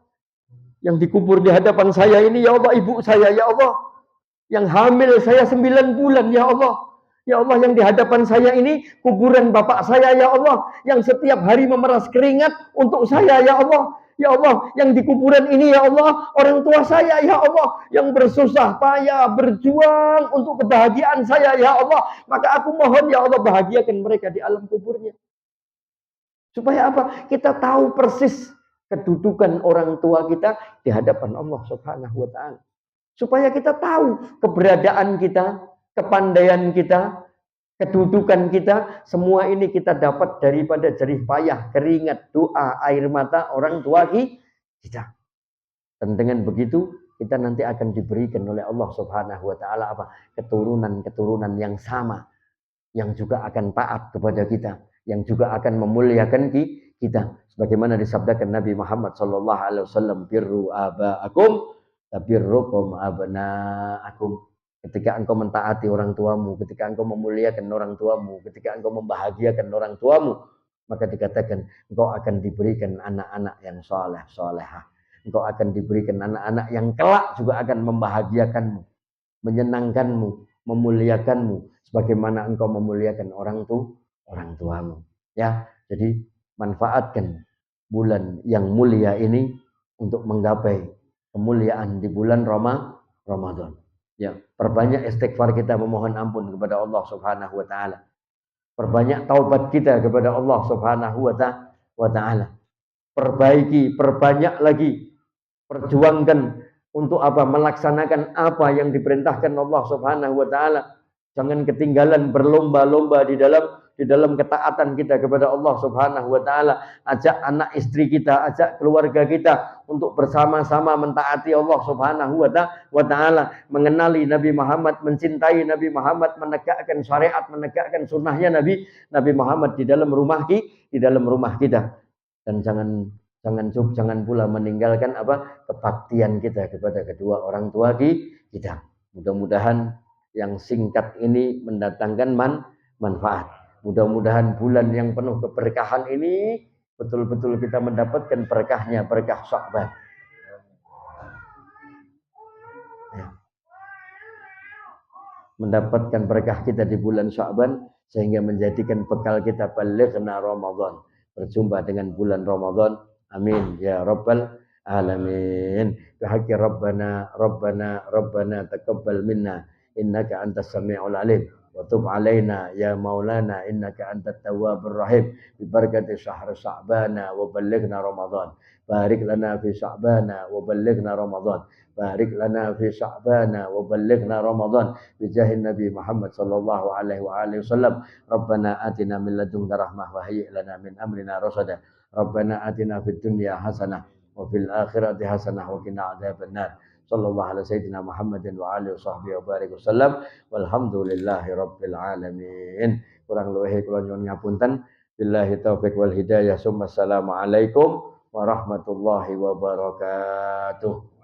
yang dikubur di hadapan saya ini, ya Allah, ibu saya, ya Allah, yang hamil saya 9 bulan, ya Allah, yang di hadapan saya ini kuburan bapak saya, ya Allah, yang setiap hari memeras keringat untuk saya, ya Allah, yang di kuburan ini, ya Allah, orang tua saya, ya Allah, yang bersusah payah berjuang untuk kebahagiaan saya, ya Allah, maka aku mohon, ya Allah, bahagiakan mereka di alam kuburnya. Supaya apa? Kita tahu persis kedudukan orang tua kita di hadapan Allah Subhanahu wa taala. Supaya kita tahu keberadaan kita, kepandaian kita, kedudukan kita, semua ini kita dapat daripada jerih payah, keringat, doa, air mata orang tua kita. Dan dengan begitu kita nanti akan diberikan oleh Allah Subhanahu wa taala apa? Keturunan-keturunan yang sama, yang juga akan taat kepada kita, yang juga akan memuliakan kita. Sebagaimana disabdakan Nabi Muhammad sallallahu alaihi wasallam, birru abaakum tabirrukum abnaakum. Ketika engkau mentaati orang tuamu, ketika engkau memuliakan orang tuamu, ketika engkau membahagiakan orang tuamu, maka dikatakan engkau akan diberikan anak-anak yang saleh salehah. Engkau akan diberikan anak-anak yang kelak juga akan membahagiakanmu, menyenangkanmu, memuliakanmu sebagaimana engkau memuliakan orang tuamu. Ya, jadi manfaatkan bulan yang mulia ini untuk menggapai kemuliaan di bulan Ramadan. Ya, perbanyak istighfar kita memohon ampun kepada Allah Subhanahu wa taala. Perbanyak taubat kita kepada Allah Subhanahu wa taala. Perbanyak lagi, perjuangkan untuk apa? Melaksanakan apa yang diperintahkan Allah Subhanahu wa taala. Jangan ketinggalan berlomba-lomba di dalam ketaatan kita kepada Allah Subhanahu wa taala. Ajak anak istri kita, ajak keluarga kita untuk bersama-sama mentaati Allah Subhanahu wa taala, mengenali Nabi Muhammad, mencintai Nabi Muhammad, menegakkan syariat, menegakkan sunnahnya Nabi Muhammad di dalam rumah kita. Dan jangan pula meninggalkan apa? Kebaktian kita kepada kedua orang tua kita. Mudah-mudahan yang singkat ini mendatangkan manfaat. Mudah-mudahan bulan yang penuh keberkahan ini betul-betul kita mendapatkan berkahnya, berkah Sya'ban. Ya. Mendapatkan berkah kita di bulan Sya'ban sehingga menjadikan bekal kita balighna Ramadan. Berjumpa dengan bulan Ramadan. Amin ya rabbal alamin. Bihaqqi rabbana taqabbal minna innaka antas samiul alim wa tub alaina ya maulana innaka antat tawwabur rahim. Bi barakati syahr Sya'bana wa balighna Ramadan. Barik lana fi Sya'bana wa balighna Ramadan. Barik lana fi Sya'bana wa balighna Ramadan. Bi jahin Nabi Muhammad sallallahu alaihi wa alihi wasallam. Rabbana atina min ladunka rahmah wa hayyi' lana min amrina rasada. Rabbana atina fid dunya hasanah wa fil akhirati hasanah wa qina adzabannar. Sallallahu alaihi sayyidina Muhammadin wa alihi washabbihi wa barik wasallam. Walhamdulillahi rabbil alamin. Kurang luwih kula nyuwun ngapunten. Billahi taufik wal hidayah. Assalamualaikum warahmatullahi wabarakatuh.